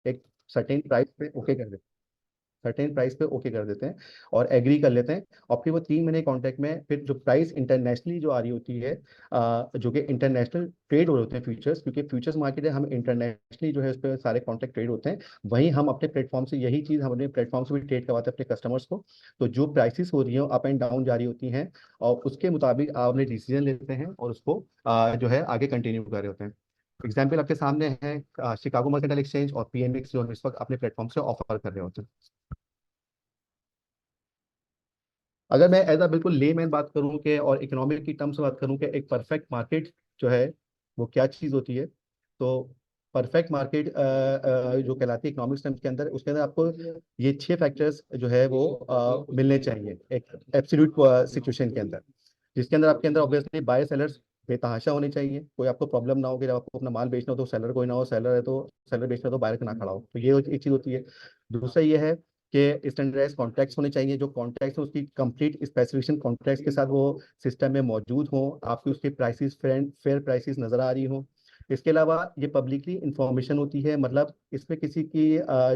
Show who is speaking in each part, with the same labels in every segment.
Speaker 1: एक certain price पे okay कर देते सर्टेन प्राइस पे ओके कर देते हैं और एग्री कर लेते हैं। और फिर वो 3 महीने कॉन्ट्रैक्ट में फिर जो प्राइस इंटरनेशनली जो आ रही होती है, जो कि इंटरनेशनल ट्रेड हो रहे होते हैं फ्यूचर्स, क्योंकि फ्यूचर्स मार्केट है, हम इंटरनेशनली जो है उस पर सारे कॉन्ट्रैक्ट ट्रेड होते हैं। वहीं हम अपने प्लेटफॉर्म से यही चीज़ हम अपने प्लेटफॉर्म से भी ट्रेड करवाते हैं अपने कस्टमर्स को। तो जो प्राइसेस हो रही हैं अप एंड डाउन जा रही होती हैं, और उसके मुताबिक आप अपने डिसीजन लेते हैं और उसको जो है आगे कंटिन्यू कर रहे होते हैं। एग्जाम्पल आपके सामने है, शिकागो मर्केंटाइल एक्सचेंज और पीएमएक्स जो हम इस वक्त अपने प्लेटफॉर्म से ऑफर कर रहे होते हैं। अगर मैं एज अ बिल्कुल लेमैन बात करूं कि और इकोनॉमिक की टर्म्स में बात करूं कि एक परफेक्ट मार्केट जो है वो क्या चीज़ होती है, तो परफेक्ट मार्केट जो कहलाती है इकोनॉमिक्स टर्म्स के अंदर, उसके अंदर आपको ये 6 फैक्टर्स जो है वो मिलने चाहिए एक एब्सोल्यूट सिचुएशन के अंदर, जिसके अंदर आपके अंदर ऑब्वियसली बाय सेलर्स बेतहाशा होने चाहिए, कोई आपको प्रॉब्लम ना हो कि जब आपको अपना माल बेचना हो तो सेलर कोई ना हो, सेलर है तो सेलर बेचना हो तो बायर ना खड़ा हो, तो ये एक चीज़ होती है। दूसरा ये है कि स्टैंडर्डाइज कॉन्ट्रैक्ट्स होने चाहिए, जो कॉन्ट्रैक्ट्स है उसकी कंप्लीट स्पेसिफिकेशन कॉन्ट्रैक्ट्स के साथ वो सिस्टम में मौजूद हो, आपकी उसकी प्राइसेस फेयर प्राइसेस नजर आ रही हो। इसके अलावा ये पब्लिकली इंफॉर्मेशन होती है, मतलब इसमें किसी की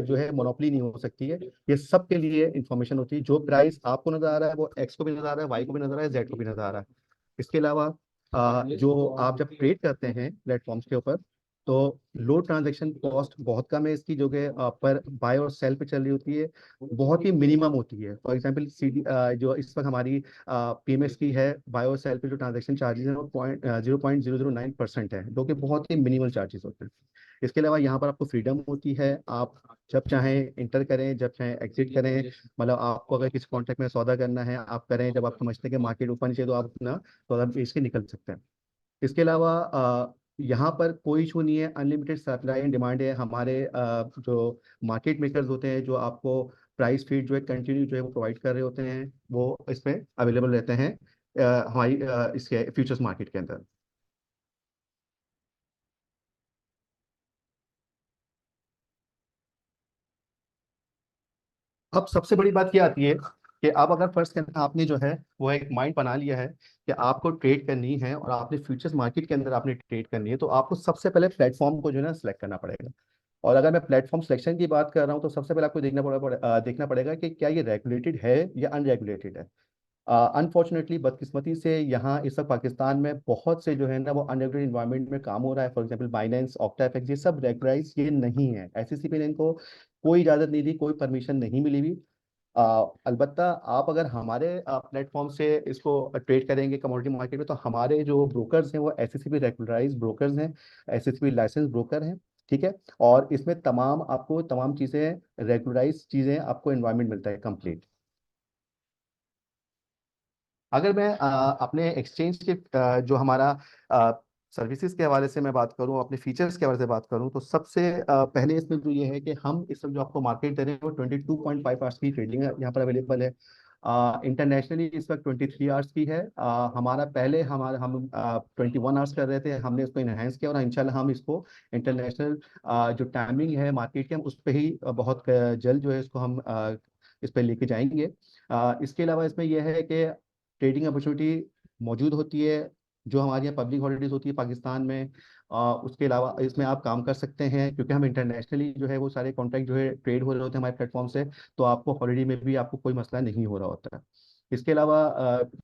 Speaker 1: जो है मोनोपोली नहीं हो सकती है, ये सबके लिए इंफॉर्मेशन होती है। जो प्राइस आपको नजर आ रहा है वो एक्स को भी नजर आ रहा है, वाई को भी नजर आ रहा है, जेड को भी नजर आ रहा है। इसके अलावा जो आप जब ट्रेड करते हैं प्लेटफॉर्म्स के ऊपर, तो लो ट्रांजैक्शन कॉस्ट बहुत कम है इसकी, जो कि पर बाय और सेल पे चल रही होती है, बहुत ही मिनिमम होती है। फॉर एग्जांपल सीडी जो इस वक्त हमारी पीएमएक्स की है, बाय और सेल पे जो ट्रांजैक्शन चार्जेस है वो 0.009% है, जो कि बहुत ही मिनिमल चार्जेस होते हैं। इसके अलावा यहाँ पर आपको फ्रीडम होती है, आप जब चाहें इंटर करें, जब चाहें एग्जिट करें, मतलब आपको अगर किसी कॉन्ट्रैक्ट में सौदा करना है आप करें, जब आप समझते हैं कि मार्केट ऊपर नीचे तो आप अपना सौदा बेच के निकल सकते हैं। इसके अलावा यहाँ पर कोई इशू नहीं है, अनलिमिटेड सप्लाई एंड डिमांड है। हमारे जो मार्केट मेकर्स होते हैं जो आपको प्राइस फीड जो है कंटिन्यू जो है वो प्रोवाइड कर रहे होते हैं, वो इसमें अवेलेबल रहते हैं हमारी इसके फ्यूचर्स मार्केट के अंदर। अब सबसे बड़ी बात ये आती है कि अब अगर फर्स्ट करना आपने जो है वो एक माइंड बना लिया है कि आपको ट्रेड करनी है और आपने फ्यूचर्स मार्केट के अंदर आपने ट्रेड करनी है, तो आपको सबसे पहले प्लेटफॉर्म को जो है ना सिलेक्ट करना पड़ेगा। और अगर मैं प्लेटफॉर्म सिलेक्शन की बात कर रहा हूँ तो सबसे पहले आपको देखना पड़ेगा कि क्या ये रेगुलेटेड है या अनरेगुलेटेड है। अनफॉर्चुनेटली बदकिस्मती से यहाँ इस वक्त पाकिस्तान में बहुत से जो है ना वो अनरेगुलेटेड इन्वायरमेंट में काम हो रहा है। फॉर एग्जांपल बाइनेंस, ऑक्टाफेक्स, ये सब रेगुलाइज ये नहीं है, एसईसीपी ने इनको कोई इजाजत नहीं दी, कोई परमिशन नहीं मिली हुई। अलबत्ता आप अगर हमारे प्लेटफॉर्म से इसको ट्रेड करेंगे कमोडिटी मार्केट में, तो हमारे जो ब्रोकर्स हैं वो एसएससीपी रेगुलराइज ब्रोकर्स हैं, एसएससीपी लाइसेंस ब्रोकर हैं। ठीक है। और इसमें तमाम आपको तमाम चीज़ें रेगुलराइज चीज़ें आपको एनवायरनमेंट मिलता है कंप्लीट। अगर मैं अपने एक्सचेंज के जो हमारा सर्विसेज के हवाले से मैं बात करूं, अपने फीचर्स के हवाले से बात करूं, तो सबसे पहले इसमें जो ये है कि हम इस वक्त जो आपको मार्केट दे रहे हैं वो 22.5 आवर्स की ट्रेडिंग यहाँ पर अवेलेबल है। इंटरनेशनली इस वक्त 23 आवर्स की है। हमारा पहले हमारा हम 21 आवर्स कर रहे थे, हमने उसको इनहेंस किया और इंशाल्लाह हम इसको इंटरनेशनल जो टाइमिंग है मार्केट की हम उस पर ही बहुत जल्द जो है इसको हम इस पर लेके जाएंगे। इसके अलावा इसमें यह है कि ट्रेडिंग अपॉर्चुनिटी मौजूद होती है, जो हमारे यहाँ पब्लिक हॉलीडेज होती है पाकिस्तान में। उसके अलावा इसमें आप काम कर सकते हैं, क्योंकि हम इंटरनेशनली जो है वो सारे कॉन्ट्रैक्ट जो है ट्रेड हो रहे होते हैं हमारे प्लेटफॉर्म से, तो आपको हॉलीडे में भी आपको कोई मसला नहीं हो रहा होता है। इसके अलावा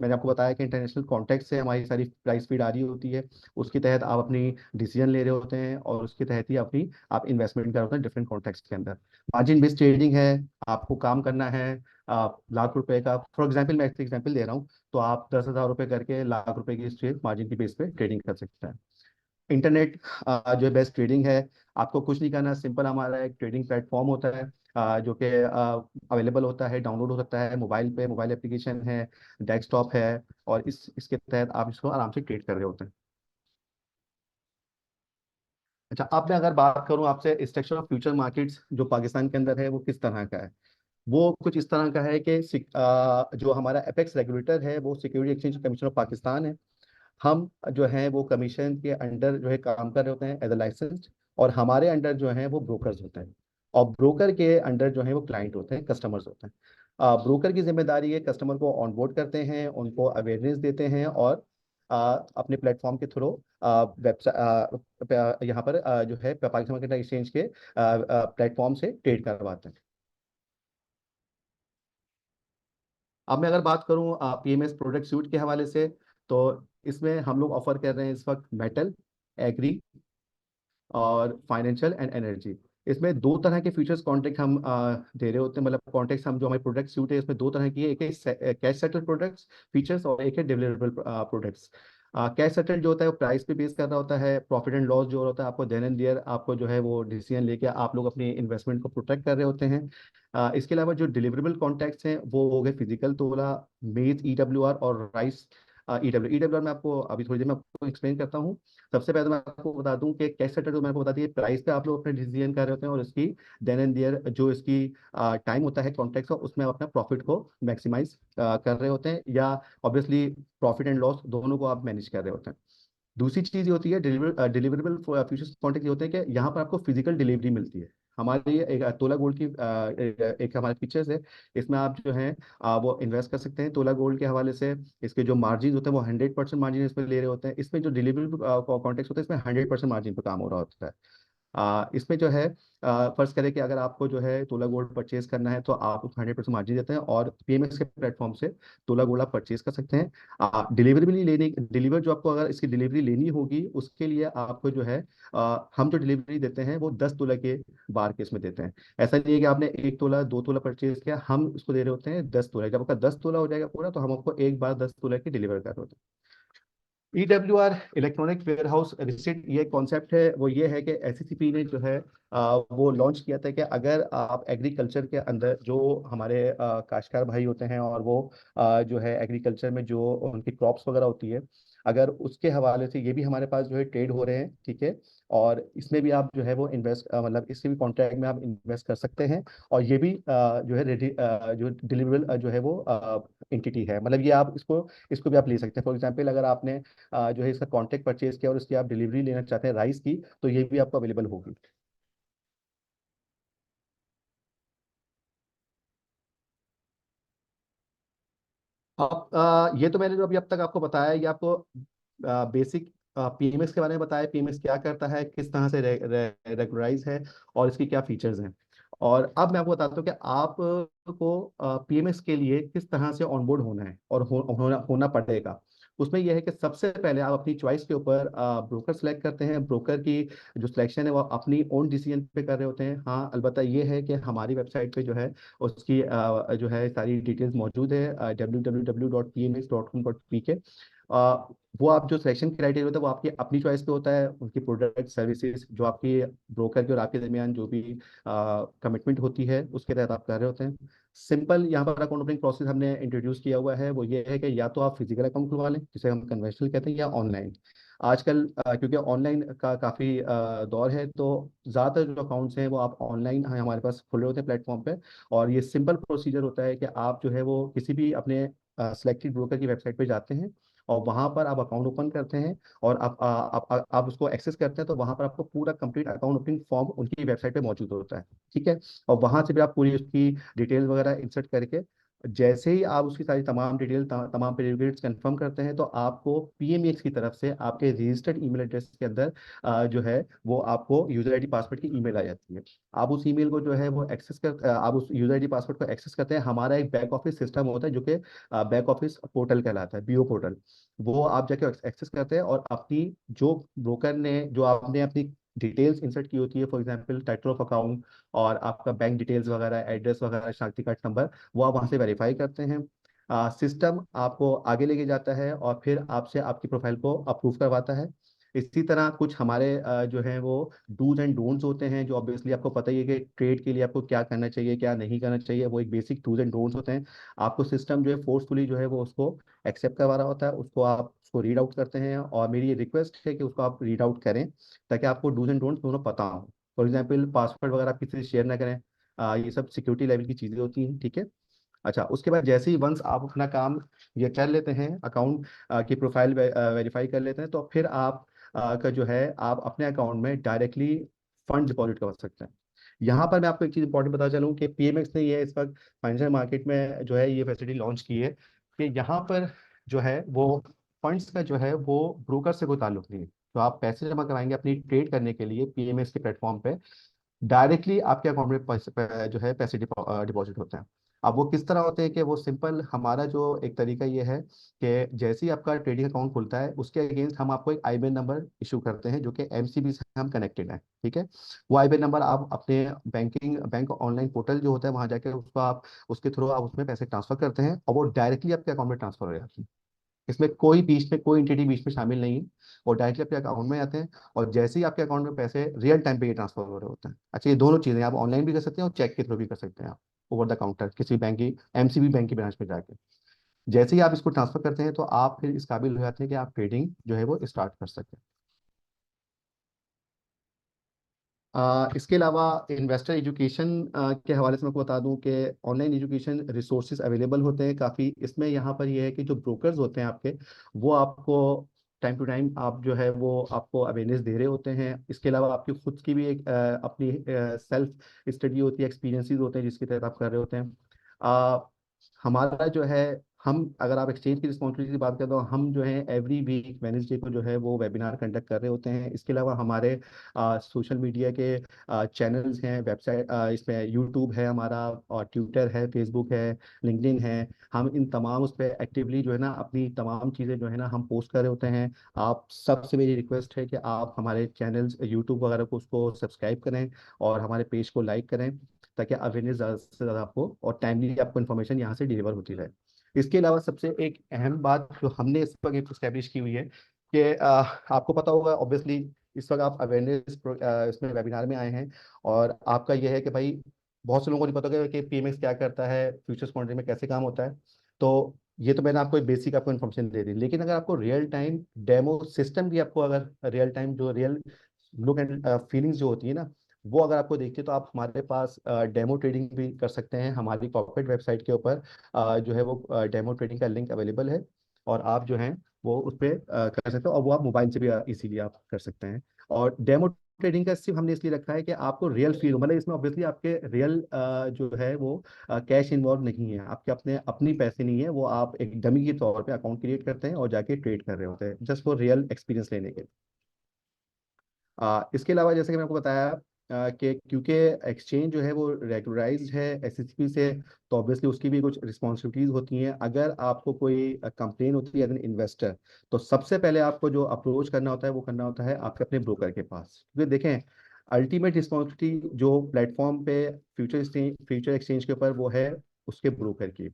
Speaker 1: मैंने आपको बताया कि इंटरनेशनल कॉन्टैक्ट से हमारी सारी प्राइस फीड आ रही होती है, उसके तहत आप अपनी डिसीजन ले रहे होते हैं और उसके तहत ही अपनी आप इन्वेस्टमेंट कर रहे होते हैं डिफरेंट कॉन्टैक्ट्स के अंदर। मार्जिन बेस्ड ट्रेडिंग है, आपको काम करना है लाख रुपए का, फॉर एग्जाम्पल मैं एक एग्जाम्पल दे रहा हूँ, तो आप 10,000 रुपये करके लाख रुपए की स्ट्रेट मार्जिन की बेस पे ट्रेडिंग कर सकते हैं। इंटरनेट जो है बेस्ट ट्रेडिंग है, आपको कुछ नहीं करना, सिंपल हमारा एक ट्रेडिंग प्लेटफॉर्म होता है जो कि अवेलेबल होता है, डाउनलोड हो सकता है मोबाइल पे, मोबाइल एप्लीकेशन है, डेस्कटॉप है, और इसके तहत आप इसको आराम से ट्रेड कर रहे होते हैं। अच्छा, अब मैं अगर बात करूं आपसे स्ट्रक्चर ऑफ फ्यूचर मार्केट्स जो पाकिस्तान के अंदर है वो किस तरह का है, वो कुछ इस तरह का है कि जो हमारा एपेक्स रेगुलेटर है वो security exchange commission of Pakistan है। हम जो है वो कमीशन के अंडर जो है काम कर रहे होते हैं एज अ लाइसेंस्ड, और हमारे अंडर जो है वो ब्रोकर्स होते हैं, और ब्रोकर के अंडर जो है वो क्लाइंट होते हैं, कस्टमर्स होते हैं। ब्रोकर की जिम्मेदारी है कस्टमर को ऑनबोर्ड करते हैं, उनको अवेयरनेस देते हैं, और अपने प्लेटफॉर्म के थ्रू वेबसाइट यहाँ पर जो है पाकिस्तान मार्केट एक्सचेंज के प्लेटफॉर्म से ट्रेड करवाते हैं। अब मैं अगर बात करूं पीएमएस प्रोडक्ट सूट के हवाले से, तो इसमें हम लोग ऑफर कर रहे हैं इस वक्त मेटल, एग्री और फाइनेंशियल एंड एनर्जी। इसमें दो तरह के फ्यूचर्स कॉन्ट्रैक्ट हम दे रहे होते हैं, मतलब कॉन्ट्रैक्ट्स हम जो हमारे प्रोडक्ट सूट है इसमें दो तरह की है, एक है कैश सेटल प्रोडक्ट्स फीचर्स और एक है डिलीवरेबल प्रोडक्ट्स। कैश सेटल जो होता है वो प्राइस पे बेस कर रहा होता है, प्रॉफिट एंड लॉस जो होता है आपको देन एंड देयर आपको जो है वो डिसीजन लेके आप लोग अपनी इन्वेस्टमेंट को प्रोटेक्ट कर रहे होते हैं। इसके अलावा जो डिलीवरेबल कॉन्ट्रैक्ट्स हैं वो हो गए फिजिकल तोला, मेज ईडब्ल्यूआर और राइस ईडब्ल्यूआर। मैं आपको अभी थोड़ी देर में आपको एक्सप्लेन करता हूँ। सबसे पहले तो मैं आपको बता दूं कि कैश सेटल जो मैं आपको बता दिया प्राइस पे आप लोग अपने डिसीजन कर रहे होते हैं, और इसकी देन एंड देयर जो इसकी टाइम होता है कॉन्ट्रैक्ट का, उसमें आप अपना प्रॉफिट को मैक्सिमाइज कर रहे होते हैं, या ऑब्वियसली प्रॉफिट एंड लॉस दोनों को आप मैनेज कर रहे होते हैं। दूसरी चीज ये होती है डिलीवरेबल फ्यूचर्स कॉन्ट्रैक्ट, ये होते हैं कि यहाँ पर आपको फिजिकल डिलीवरी मिलती है। हमारी एक तोला गोल्ड की एक हमारे फीचर्स है, इसमें आप जो है वो इन्वेस्ट कर सकते हैं तोला गोल्ड के हवाले से। इसके जो मार्जिन होते हैं वो 100% मार्जिन इसमें ले रहे होते हैं। इसमें जो डिलीवरी कॉन्ट्रैक्ट होते हैं इसमें 100% मार्जिन पर काम हो रहा होता है। इसमें जो है फर्ज करें कि अगर आपको जो है तोला गोल्ड परचेज करना है तो आप उसको 100% मार्जिन देते हैं, और पीएमएस के प्लेटफॉर्म से तोला गोल्ड आप परचेज कर सकते हैं। डिलीवरी भी लेने डिलीवर जो आपको अगर इसकी डिलीवरी लेनी होगी उसके लिए आपको जो है हम जो डिलीवरी देते हैं वो 10 तोला के बार केस में देते हैं। ऐसा नहीं है कि आपने 1 तोला 2 तोला परचेज किया, हम उसको दे रहे होते हैं 10 तोला। जब आपका 10 तोला हो जाएगा पूरा तो हम आपको एक बार 10 तोला की डिलीवर कर रहे होते हैं। ईडब्ल्यूआर इलेक्ट्रॉनिक वेयर हाउस रिसिट, ये कॉन्सेप्ट है वो ये है कि एससीसीपी ने जो है वो लॉन्च किया था कि अगर आप एग्रीकल्चर के अंदर जो हमारे काश्तकार भाई होते हैं और वो जो है एग्रीकल्चर में जो उनकी क्रॉप्स वगैरह होती है, अगर उसके हवाले से ये भी हमारे पास जो है ट्रेड हो रहे हैं, ठीक है, और इसमें भी आप जो है वो इन्वेस्ट मतलब इसके भी कॉन्ट्रैक्ट में आप इन्वेस्ट कर सकते हैं। और ये भी जो है रेडी जो डिलीवरेबल जो है वो एंटिटी है, मतलब ये आप इसको इसको भी आप ले सकते हैं। फॉर एग्जांपल अगर आपने जो है इसका कॉन्ट्रैक्ट परचेज किया और इसकी आप डिलीवरी लेना चाहते हैं राइस की, तो ये भी आपको अवेलेबल होगी। अब ये तो मैंने जो अभी अब तक आपको बताया, ये आपको बेसिक पीएमएस के बारे में बताया, पीएमएस क्या करता है, किस तरह से रेगुलराइज है और इसकी क्या फीचर्स हैं। और अब मैं आपको बताता हूँ कि आपको पीएमएस के लिए किस तरह से ऑनबोर्ड होना है और होना पड़ेगा। उसमें यह है कि सबसे पहले आप अपनी चॉइस के ऊपर ब्रोकर सेलेक्ट करते हैं। ब्रोकर की जो सिलेक्शन है वो अपनी ओन डिसीजन पे कर रहे होते हैं। हाँ, अलबत्ता ये है कि हमारी वेबसाइट पे जो है उसकी जो है सारी डिटेल्स मौजूद है, www.pmx.com.pk। वो आप जो सिलेक्शन क्राइटेरिया होता है वो आपकी अपनी चॉइस पे होता है, उनकी प्रोडक्ट सर्विसेज जो आपकी ब्रोकर के और आपके दरमियान जो भी कमिटमेंट होती है उसके तहत आप कर रहे होते हैं। सिंपल यहाँ पर अकाउंट ओपनिंग प्रोसेस हमने इंट्रोड्यूस किया हुआ है, वो ये है कि या तो आप फिजिकल अकाउंट खुलवा लें जिसे हम कन्वेंशनल कहते हैं, या ऑनलाइन। आजकल क्योंकि ऑनलाइन का काफ़ी दौर है, तो ज़्यादातर जो अकाउंट्स हैं वो आप ऑनलाइन हमारे पास खुले होते हैं प्लेटफॉर्म पे। और ये सिंपल प्रोसीजर होता है कि आप जो है वो किसी भी अपने सिलेक्टेड ब्रोकर की वेबसाइट पे जाते हैं और वहां पर आप अकाउंट ओपन करते हैं, और आप उसको एक्सेस करते हैं, तो वहां पर आपको पूरा कंप्लीट अकाउंट ओपनिंग फॉर्म उनकी वेबसाइट पे मौजूद होता है, ठीक है। और वहां से भी आप पूरी उसकी डिटेल वगैरह इंसर्ट करके जैसे ही आप उसकी सारी तमाम डिटेल तमाम प्रीडिकेट्स कंफर्म करते हैं, तो आपको पीएमएक्स की तरफ से आपके रजिस्टर्ड ईमेल एड्रेस के अंदर जो है वो आपको यूजर आईडी पासवर्ड की ईमेल आ जाती है। आप उस ईमेल को जो है वो आप उस यूजर आईडी पासवर्ड को एक्सेस करते हैं। हमारा एक बैक ऑफिस सिस्टम होता है जो कि बैक ऑफिस पोर्टल कहलाता है, बीओ पोर्टल। वो आप जाके एक्सेस करते हैं और अपनी जो ब्रोकर ने जो आपने अपनी डिटेल्स इंसर्ट की होती है, for example title of account और आपका बैंक डिटेल्स वगैरह, एड्रेस वगैरह, शनाख्ती कार्ड नंबर, वो आप वहाँ से वेरीफाई करते हैं। सिस्टम आपको आगे लेके जाता है और फिर आपसे आपकी प्रोफाइल को अप्रूव करवाता है। इसी तरह कुछ हमारे जो है वो डूज एंड डोंट्स होते हैं, जो ऑब्वियसली आपको पता ही है कि ट्रेड के लिए आपको क्या करना चाहिए क्या नहीं करना चाहिए, वो एक बेसिक डूज एंड डोंट्स होते हैं। आपको सिस्टम जो है फोर्सफुली जो है वो उसको एक्सेप्ट करवा रहा होता है, उसको आप उसको रीड आउट करते हैं, और मेरी ये रिक्वेस्ट है कि उसको आप रीड आउट करें ताकि आपको डूज एंड डोंट्स दोनों पता हो। फॉर एग्जाम्पल पासवर्ड वगैरह आप किसी से शेयर ना करें, ये सब सिक्योरिटी लेवल की चीज़ें होती हैं, ठीक है। अच्छा, उसके बाद जैसे ही वंस आप अपना काम ये कर लेते हैं, अकाउंट की प्रोफाइल वेरीफाई कर लेते हैं, तो फिर आप का जो है आप अपने अकाउंट में डायरेक्टली फंड डिपॉजिट कर सकते हैं। यहाँ पर मैं आपको एक चीज़ इंपॉर्टेंट बता चलूँ कि पीएमएक्स ने ये इस वक्त फाइनेंशियल मार्केट में जो है ये फैसिलिटी लॉन्च की है कि यहाँ पर जो है वो फंड्स का जो है वो ब्रोकर से कोई ताल्लुक नहीं है। तो आप पैसे जमा कराएंगे अपनी ट्रेड करने के लिए पीएमएस के प्लेटफॉर्म पे, डायरेक्टली आपके अकाउंट में पैसे जो है पैसे डिपॉजिट होते हैं। अब वो किस तरह होते हैं कि वो सिंपल, हमारा जो एक तरीका ये है कि जैसे ही आपका ट्रेडिंग अकाउंट खुलता है उसके अगेंस्ट हम आपको एक आईबीएन नंबर इशू करते हैं जो कि एमसीबी से हम कनेक्टेड है। ठीक है। वो आईबीएन नंबर आप अपने बैंक ऑनलाइन पोर्टल जो होता है वहां जाके उसको आप उसके थ्रू आप उसमें पैसे ट्रांसफर करते हैं और वो डायरेक्टली आपके अकाउंट में ट्रांसफर हो जाते हैं। इसमें कोई बीच में कोई एंटिटी बीच में शामिल नहीं है। और डायरेक्टली आपके अकाउंट में आते हैं और जैसे ही आपके अकाउंट में पैसे रियल टाइम पे ये ट्रांसफर हो रहे होते हैं। अच्छा, ये दोनों चीजें आप ऑनलाइन भी कर सकते हैं और चेक के थ्रू भी कर सकते हैं आप, ओवर द काउंटर किसी बैंक की एमसीबी बैंक की ब्रांच में जाके। जैसे ही आप इसको ट्रांसफर करते हैं तो आप फिर इस काबिल हो जाते हैं कि आप ट्रेडिंग जो है वो स्टार्ट कर सकते हैं। इसके अलावा इन्वेस्टर एजुकेशन के हवाले से मैं आपको बता दूं कि ऑनलाइन एजुकेशन रिसोर्सेज अवेलेबल होते हैं काफ़ी। इसमें यहाँ पर यह है कि जो ब्रोकर्स होते हैं आपके, वो आपको टाइम टू टाइम आप जो है वो आपको अवेयरनेस दे रहे होते हैं। इसके अलावा आपकी खुद की भी एक अपनी सेल्फ स्टडी होती है, एक्सपीरियंसेस होते हैं जिसके तहत आप कर रहे होते हैं। अ, हमारा जो है, हम अगर आप एक्सचेंज की रिस्पॉन्सिबिलिटी की बात करें तो हम जो है एवरी वीक वेडनेसडे को जो है वो वेबिनार कंडक्ट कर रहे होते हैं। इसके अलावा हमारे सोशल मीडिया के चैनल्स हैं, वेबसाइट इसमें यूट्यूब है हमारा, और ट्विटर है, फेसबुक है, लिंक्डइन है। हम इन तमाम उस पर एक्टिवली जो है ना अपनी तमाम चीज़ें जो है ना हम पोस्ट कर रहे होते हैं। आप सबसे मेरी रिक्वेस्ट है कि आप हमारे चैनल्स यूट्यूब वगैरह को उसको सब्सक्राइब करें और हमारे पेज को लाइक करें, ताकि अवेयरनेस ज़्यादा से ज़्यादा आपको और टाइमली आपको इन्फॉर्मेशन यहाँ से डिलीवर होती रहे। इसके अलावा सबसे एक अहम बात जो हमने इस वक्त इस्टेब्लिश की हुई है कि आपको पता होगा ऑब्वियसली, इस वक्त आप अवेयरनेस इसमें वेबिनार में आए हैं, और आपका यह है कि भाई बहुत से लोगों को नहीं पता होगा कि पीएमएक्स क्या करता है, फ्यूचर्स कॉन्ट्रैक्ट में कैसे काम होता है। तो ये तो मैंने आपको एक बेसिक आपको इन्फॉर्मेशन दे दी, लेकिन अगर आपको रियल टाइम डेमो सिस्टम की आपको अगर रियल टाइम जो रियल लुक एंड फीलिंग्स जो होती है ना, वो अगर आपको देखती है तो आप हमारे पास डेमो ट्रेडिंग भी कर सकते हैं। हमारी कॉर्पोरेट वेबसाइट के ऊपर जो है वो डेमो ट्रेडिंग का लिंक अवेलेबल है, और आप जो है वो उस पर कर सकते हो, और वो आप मोबाइल से भी इसीलिए आप कर सकते हैं। और डेमो ट्रेडिंग का सिर्फ हमने इसलिए रखा है कि आपको रियल फील हो, मतलब इसमें ऑब्वियसली आपके रियल जो है वो कैश इन्वॉल्व नहीं है, आपके अपने अपनी पैसे नहीं है, वो आप एक डमी के तौर पे अकाउंट क्रिएट करते हैं और जाके ट्रेड कर रहे होते हैं जस्ट फॉर रियल एक्सपीरियंस लेने के। इसके अलावा जैसे कि मैंने आपको बताया कि क्योंकि एक्सचेंज जो है वो रेगुलराइज्ड है एसएसपी से, तो ऑब्वियसली उसकी भी कुछ रिस्पॉन्सिबिलिटीज होती हैं। अगर आपको कोई कंप्लेन होती है एज एन इन्वेस्टर, तो सबसे पहले आपको जो अप्रोच करना होता है वो करना होता है आपके अपने ब्रोकर के पास, क्योंकि देखें अल्टीमेट रिस्पॉन्सिबिलिटी जो प्लेटफॉर्म पे फ्यूचर एक्सचेंज के ऊपर वो है उसके ब्रोकर की।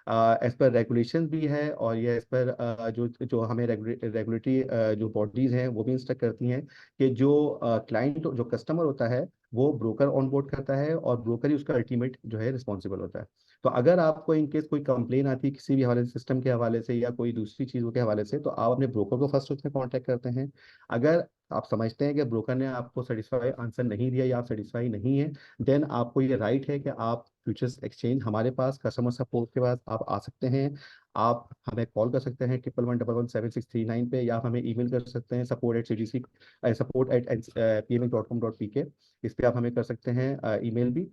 Speaker 1: एज पर रेगुलेशन भी है, और ये एज पर जो जो हमें रेगुलेटरी जो बॉडीज हैं वो भी इंस्ट्रक्ट करती हैं कि जो क्लाइंट जो कस्टमर होता है वो ब्रोकर ऑन बोर्ड करता है, और ब्रोकर ही उसका अल्टीमेट जो है रिस्पॉन्सिबल होता है। तो अगर आपको इन केस कोई कंप्लेन आती है किसी भी हवाले से, सिस्टम के हवाले से या कोई दूसरी चीज़ों के हवाले से, तो आप अपने ब्रोकर को फर्स्ट उसमें कांटेक्ट करते हैं। अगर आप समझते हैं कि ब्रोकर ने आपको सेटिस्फाई आंसर नहीं दिया या आप सेटिस्फाई नहीं है, देन आपको ये राइट है कि आप फ्यूचर्स एक्सचेंज हमारे पास कस्टमर सपोर्ट के पास आप आ सकते हैं। आप हमें कॉल कर सकते हैं 11117769 पे, या आप हमें ईमेल कर सकते हैं support@pmx.com.pk। इस पे आप हमें कर सकते हैं ईमेल भी।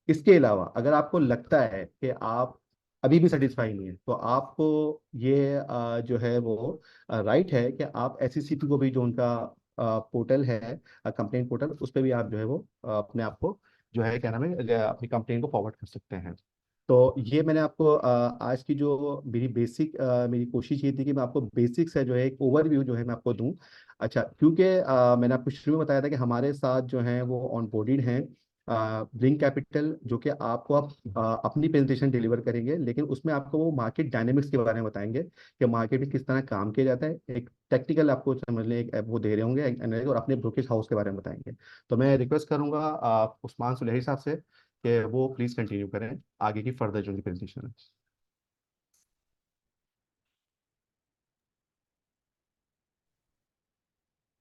Speaker 1: इसके अलावा अगर आपको लगता है कि आप अभी भी सेटिस्फाई नहीं है, तो आपको ये जो है वो राइट है कि आप एससीसीपी को भी, जो उनका पोर्टल है कंप्लेंट पोर्टल, उस पर भी आप जो है वो अपने आप को जो है क्या नाम है अपनी कंप्लेन को फॉरवर्ड कर सकते हैं। तो ये मैंने आपको आज की जो मेरी बेसिक मेरी कोशिश ये थी कि मैं आपको बेसिक से जो है एक ओवरव्यू जो है मैं आपको दूं। अच्छा, क्योंकि मैंने आपको शुरू में बताया था कि हमारे साथ जो हैं वो ऑन बोर्डेड हैं ब्रिंग कैपिटल, जो कि आपको आप अपनी प्रेजेंटेशन डिलीवर करेंगे, लेकिन उसमें आपको वो मार्केट डायनेमिक्स के बारे में बताएंगे कि मार्केट में किस तरह काम किया जाता है। एक टेक्निकल आपको समझ लें एक वो दे रहे होंगे एक analysis, और अपने ब्रोकेज हाउस के बारे में बताएंगे। तो मैं रिक्वेस्ट करूंगा उस्मान सुलेही साहब से कि वो प्लीज़ कंटिन्यू करें आगे की फर्दर जो उनकी प्रेजेंटेशन है।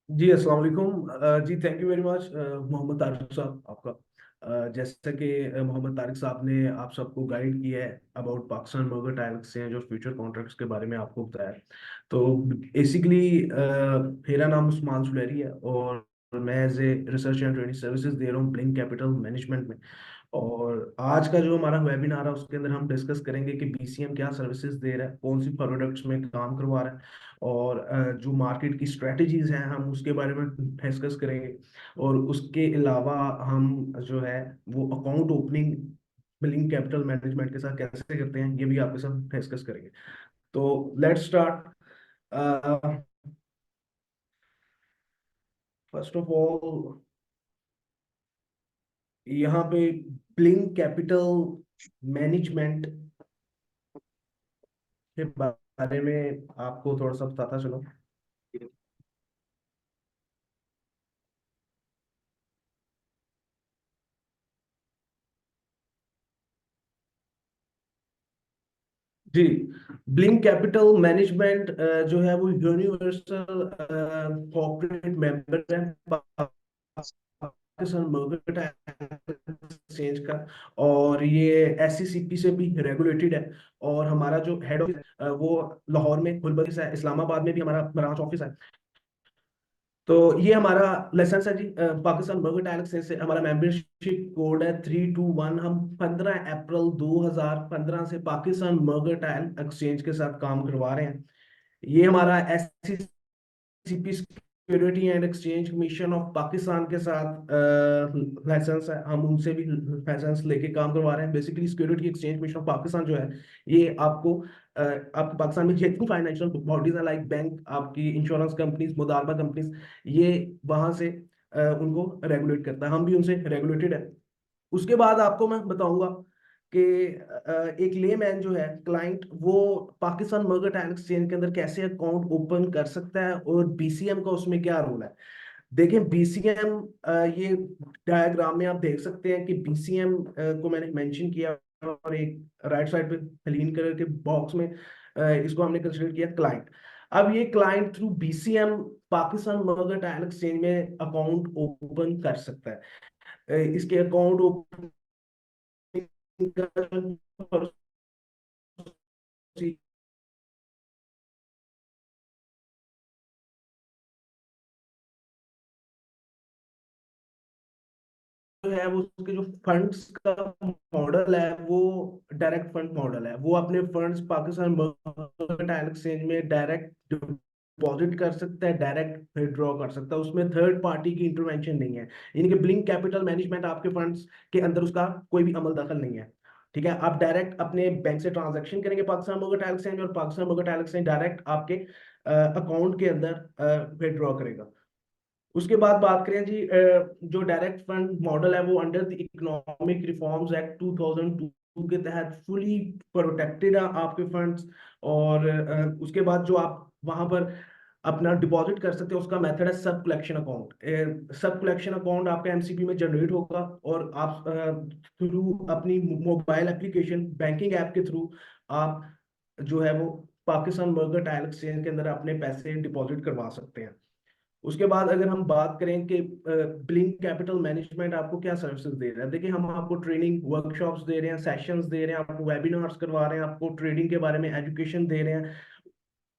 Speaker 2: जी अस्सलाम वालेकुम। जी thank you very much Mohammad Tariq साहब आपका। जैसा कि मोहम्मद तारिक साहब ने आप सबको गाइड किया है about Pakistan mercantile tile exchange और फ्यूचर कॉन्ट्रैक्ट्स के बारे में आपको बताया है। तो बेसिकली मेरा नाम उस्मान सुलहरी है, और मैं as a research and training services दे रहा हूँ ब्लिंक कैपिटल मैनेजमेंट में। और आज का जो हमारा वेबिनार है उसके अंदर हम डिस्कस करेंगे कि बीसीएम क्या सर्विसेज दे रहा है, कौन सी प्रोडक्ट्स में काम करवा रहा है, और जो मार्केट की स्ट्रेटजीज हैं हम उसके बारे में डिस्कस करेंगे। और उसके अलावा हम जो है वो account opening billing capital management के साथ कैसे करते हैं ये भी आपके साथ डिस्कस करेंगे। तो let's start. First of all यहाँ पे ब्लिंक कैपिटल मैनेजमेंट के बारे में आपको थोड़ा सा बताता चलो। जी, ब्लिंक कैपिटल मैनेजमेंट जो है वो यूनिवर्सल कॉर्पोरेट मेंबर है पाकिस्तान मर्केंटाइल एक्सचेंज का। और ये एससीसीपी से भी रेगुलेटेड है। और हमारा जो हेड ऑफिस वो लाहौर में गुलबर्ग है, इस्लामाबाद में भी हमारा ब्रांच ऑफिस है। तो ये हमारा लाइसेंस है जी, पाकिस्तान मर्केंटाइल एक्सचेंज से हमारा मेंबरशिप कोड है 321। हम 15 अप्रैल 2015 से पाकिस्तान मर्केंटाइल एक्सचेंज के साथ काम करवा रहे हैं। ये हमारा SCCP security and exchange commission of Pakistan के साथ लाइसेंस है, हम उनसे भी लाइसेंस लेके काम करवा रहे हैं। Basically security exchange commission of Pakistan जो है ये आपको आपके पाकिस्तान में जितनी फाइनेंशियल बॉडीज है लाइक बैंक, आपकी इंश्योरेंस कंपनीज, मुदारबा कंपनीज, ये वहां से उनको रेगुलेट करता है। हम भी उनसे रेगुलेटेड है। उसके बाद आपको मैं बताऊंगा कि एक लेमैन जो है क्लाइंट वो पाकिस्तान मर्केंटाइल एक्सचेंज के अंदर कैसे अकाउंट ओपन कर सकता है और बीसीएम का उसमें क्या रोल है। देखें बीसीएम, ये डायग्राम में आप देख सकते हैं कि बीसीएम को मैंने मेंशन किया और एक राइट साइड पे ग्रीन कलर के बॉक्स में इसको हमने कंसीडर किया क्लाइंट। अब ये client through BCM Pakistan mercantile exchange में अकाउंट ओपन कर सकता है। इसके अकाउंट ओपनिंग का जो है वो उसके जो फंड्स का मॉडल है वो डायरेक्ट फंड मॉडल है। वो अपने फंड्स पाकिस्तान मर्केंटाइल एक्सचेंज में डायरेक्ट डिपॉजिट कर सकता है, डायरेक्ट विड्रॉ कर सकता है, उसमें थर्ड पार्टी की इंटरवेंशन नहीं है। यानी कि ब्लिंक कैपिटल मैनेजमेंट आपके फंड्स के अंदर उसका कोई भी अमल दखल नहीं है। ठीक है, आप डायरेक्ट अपने बैंक से ट्रांजैक्शन करेंगे पाकिस्तान मर्केंटाइल एक्सचेंज, और पाकिस्तान मर्केंटाइल एक्सचेंज डायरेक्ट आपके अकाउंट के अंदर विड्रॉ करेगा। उसके बाद बात करें जी, जो डायरेक्ट फंड मॉडल है वो under the economic reforms act 2002 के तहत फुली प्रोटेक्टेड है आपके फंड्स। और उसके बाद जो आप वहां पर अपना डिपॉजिट कर सकते हैं उसका मेथड है सब कलेक्शन अकाउंट। सब कलेक्शन अकाउंट आपका एमसीबी में जनरेट होगा और आप थ्रू अपनी मोबाइल एप्लीकेशन बैंकिंग ऐप के थ्रू आप जो है वो पाकिस्तान मर्केंटाइल एक्सचेंज के अंदर अपने पैसे डिपॉजिट करवा सकते हैं। उसके बाद अगर हम बात करें कि ब्लिंक कैपिटल मैनेजमेंट आपको क्या सर्विसेज दे रहा है, देखिए हम आपको ट्रेनिंग वर्कशॉप्स दे रहे हैं, सेशंस दे रहे हैं, आपको वेबिनार्स करवा रहे हैं, आपको ट्रेडिंग के बारे में एजुकेशन दे रहे हैं।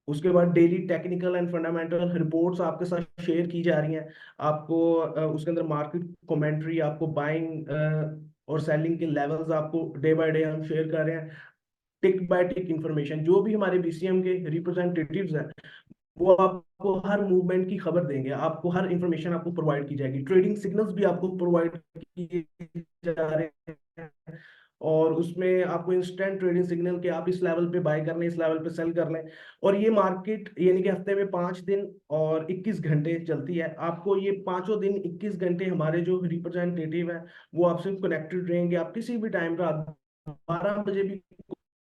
Speaker 2: उसके बाद daily technical and fundamental reports आपके साथ शेयर की जा रही हैं। आपको उसके अंदर मार्केट कमेंट्री, आपको बाइंग और सेलिंग के लेवल्स आपको डे बाय डे हम शेयर कर रहे हैं। टिक बाय टिक इंफॉर्मेशन जो भी हमारे बीसीएम के रिप्रेजेंटेटिव्स हैं वो आपको हर मूवमेंट की खबर देंगे, आपको हर इंफॉर्मेशन आपको प्रोवाइड की जाएगी, ट्रेडिंग सिग्नल्स भी आपको प्रोवाइड किए जा रहे हैं। और उसमें आपको इंस्टेंट ट्रेडिंग सिग्नल के आप इस लेवल पे बाय कर लें, इस लेवल पे सेल कर लें। और ये मार्केट यानी कि हफ्ते में 5 दिन और 21 घंटे चलती है। आपको ये पांचों दिन 21 घंटे हमारे जो रिप्रेजेंटेटिव है वो आपसे कनेक्टेड रहेंगे। आप किसी भी टाइम रात 12 बजे भी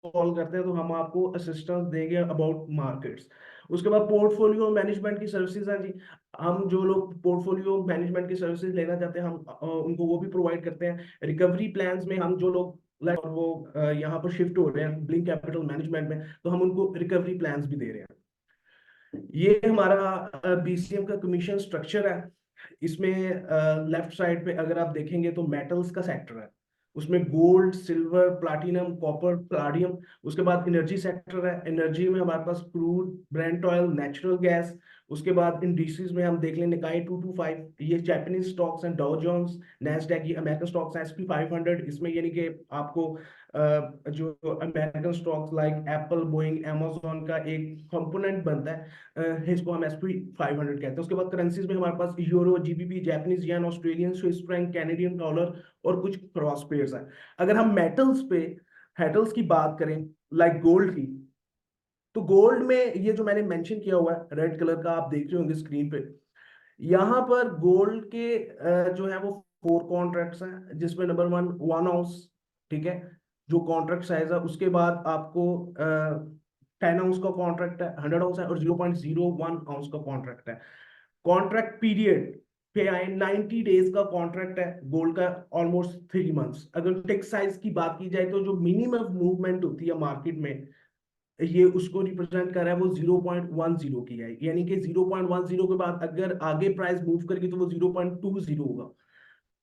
Speaker 2: कॉल करते हैं तो हम आपको असिस्टेंस देंगे अबाउट मार्केट्स। उसके बाद पोर्टफोलियो मैनेजमेंट की सर्विसेज है जी। हम जो लोग पोर्टफोलियो मैनेजमेंट की सर्विसेज लेना चाहते हैं हम उनको वो भी प्रोवाइड करते हैं। रिकवरी प्लान्स में हम जो लोग वो यहाँ पर शिफ्ट हो रहे हैं ब्लिंक कैपिटल मैनेजमेंट में तो हम उनको रिकवरी प्लान्स भी दे रहे हैं। ये हमारा बीसीएम का कमीशन स्ट्रक्चर है। इसमें लेफ्ट साइड पे अगर आप देखेंगे तो मेटल्स का सेक्टर है, उसमें gold, silver, platinum, copper, palladium. उसके बाद एनर्जी सेक्टर है, एनर्जी में हमारे पास crude, brent oil, natural gas. उसके बाद इंडिसेस में हम देख लें निकाई 225, ये जापानीज स्टॉक्स हैं, डाउ जोन्स, नैस्डैक, ये अमेरिकन स्टॉक्स हैं, SP 500, इसमें यानी कि आपको जो American stocks like Apple, Boeing, amazon का एक कंपोनेंट बनता है, इसको हम SP 500 कहते हैं। उसके बाद करेंसीज में हमारे पास euro, GBP, Japanese yen, Australian Swiss franc, Canadian dollar और कुछ क्रॉस पेयर्स हैं। अगर हम मेटल्स की बात करें लाइक गोल्ड की, तो गोल्ड में ये जो मैंने मेंशन किया हुआ है रेड कलर का, आप देख रहे होंगे स्क्रीन पे, यहाँ पर गोल्ड के जो है वो 4 कॉन्ट्रैक्ट्स हैं, जिसमें नंबर 1 1 आउंस, ठीक है, जो कॉन्ट्रैक्ट साइज है। उसके बाद आपको 10 आउंस का कॉन्ट्रैक्ट है, 100 आउंस है, और 0.01 आउंस का कॉन्ट्रैक्ट है। कॉन्ट्रैक्ट पीरियड पे आए, 90 डेज का कॉन्ट्रैक्ट है गोल्ड का, ऑलमोस्ट 3 मंथ्स। अगर टिक साइज की बात की जाए तो जो मिनिमम मूवमेंट होती है मार्केट में, ये उसको रिप्रेजेंट कर रहा है, वो 0.10 की है, यानी कि 0.10 के बाद अगर आगे प्राइस मूव करेगी तो वो 0.20 होगा।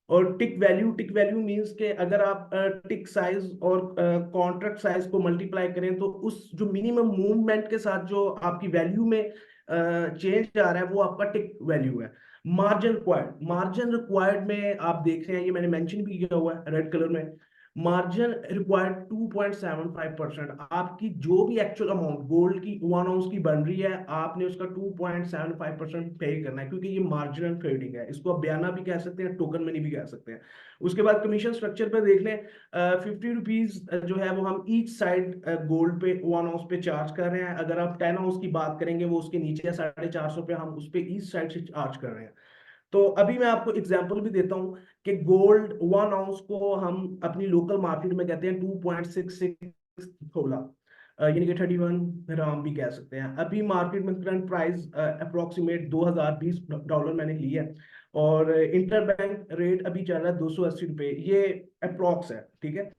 Speaker 2: और टिक वैल्यू मींस के अगर आप टिक साइज और कॉन्ट्रैक्ट साइज को मल्टीप्लाई करें तो उस जो मिनिमम मूवमेंट के साथ जो आपकी वैल्यू में चेंज आ रहा है वो आपका टिक वैल्यू है। मार्जिन रिक्वायर्ड में आप देख रहे हैं, ये मैंने मेंशन भी किया हुआ है रेड कलर में, मार्जिन रिक्वायर्ड 2.75%। आपकी जो भी एक्चुअल अमाउंट गोल्ड की 1 आउंस की बन रही है, आपने उसका 2.75% पे करना है, क्योंकि ये मार्जिनल ट्रेडिंग है। इसको आप बयाना भी कह सकते हैं, टोकन मनी भी कह सकते हैं। उसके बाद कमीशन स्ट्रक्चर पे देख लें, 50 रुपीज जो है वो हम ईच साइड गोल्ड पे 1 आउंस पे चार्ज कर रहे हैं। अगर आप 10 आउंस की बात करेंगे, वो उसके नीचे है 450 पे, हम उस पे ईच साइड से चार्ज कर रहे हैं। तो अभी मैं आपको एग्जांपल भी देता हूं कि गोल्ड 1 आउंस को हम अपनी लोकल मार्केट में कहते हैं 2.66 तोला, यानी कि 31 ग्राम भी कह सकते हैं। अभी मार्केट में करंट प्राइस अप्रोक्सीमेट $2020 मैंने ली है, और इंटरबैंक रेट अभी चल रहा है ₹280, ये अप्रोक्स है, ठीक है।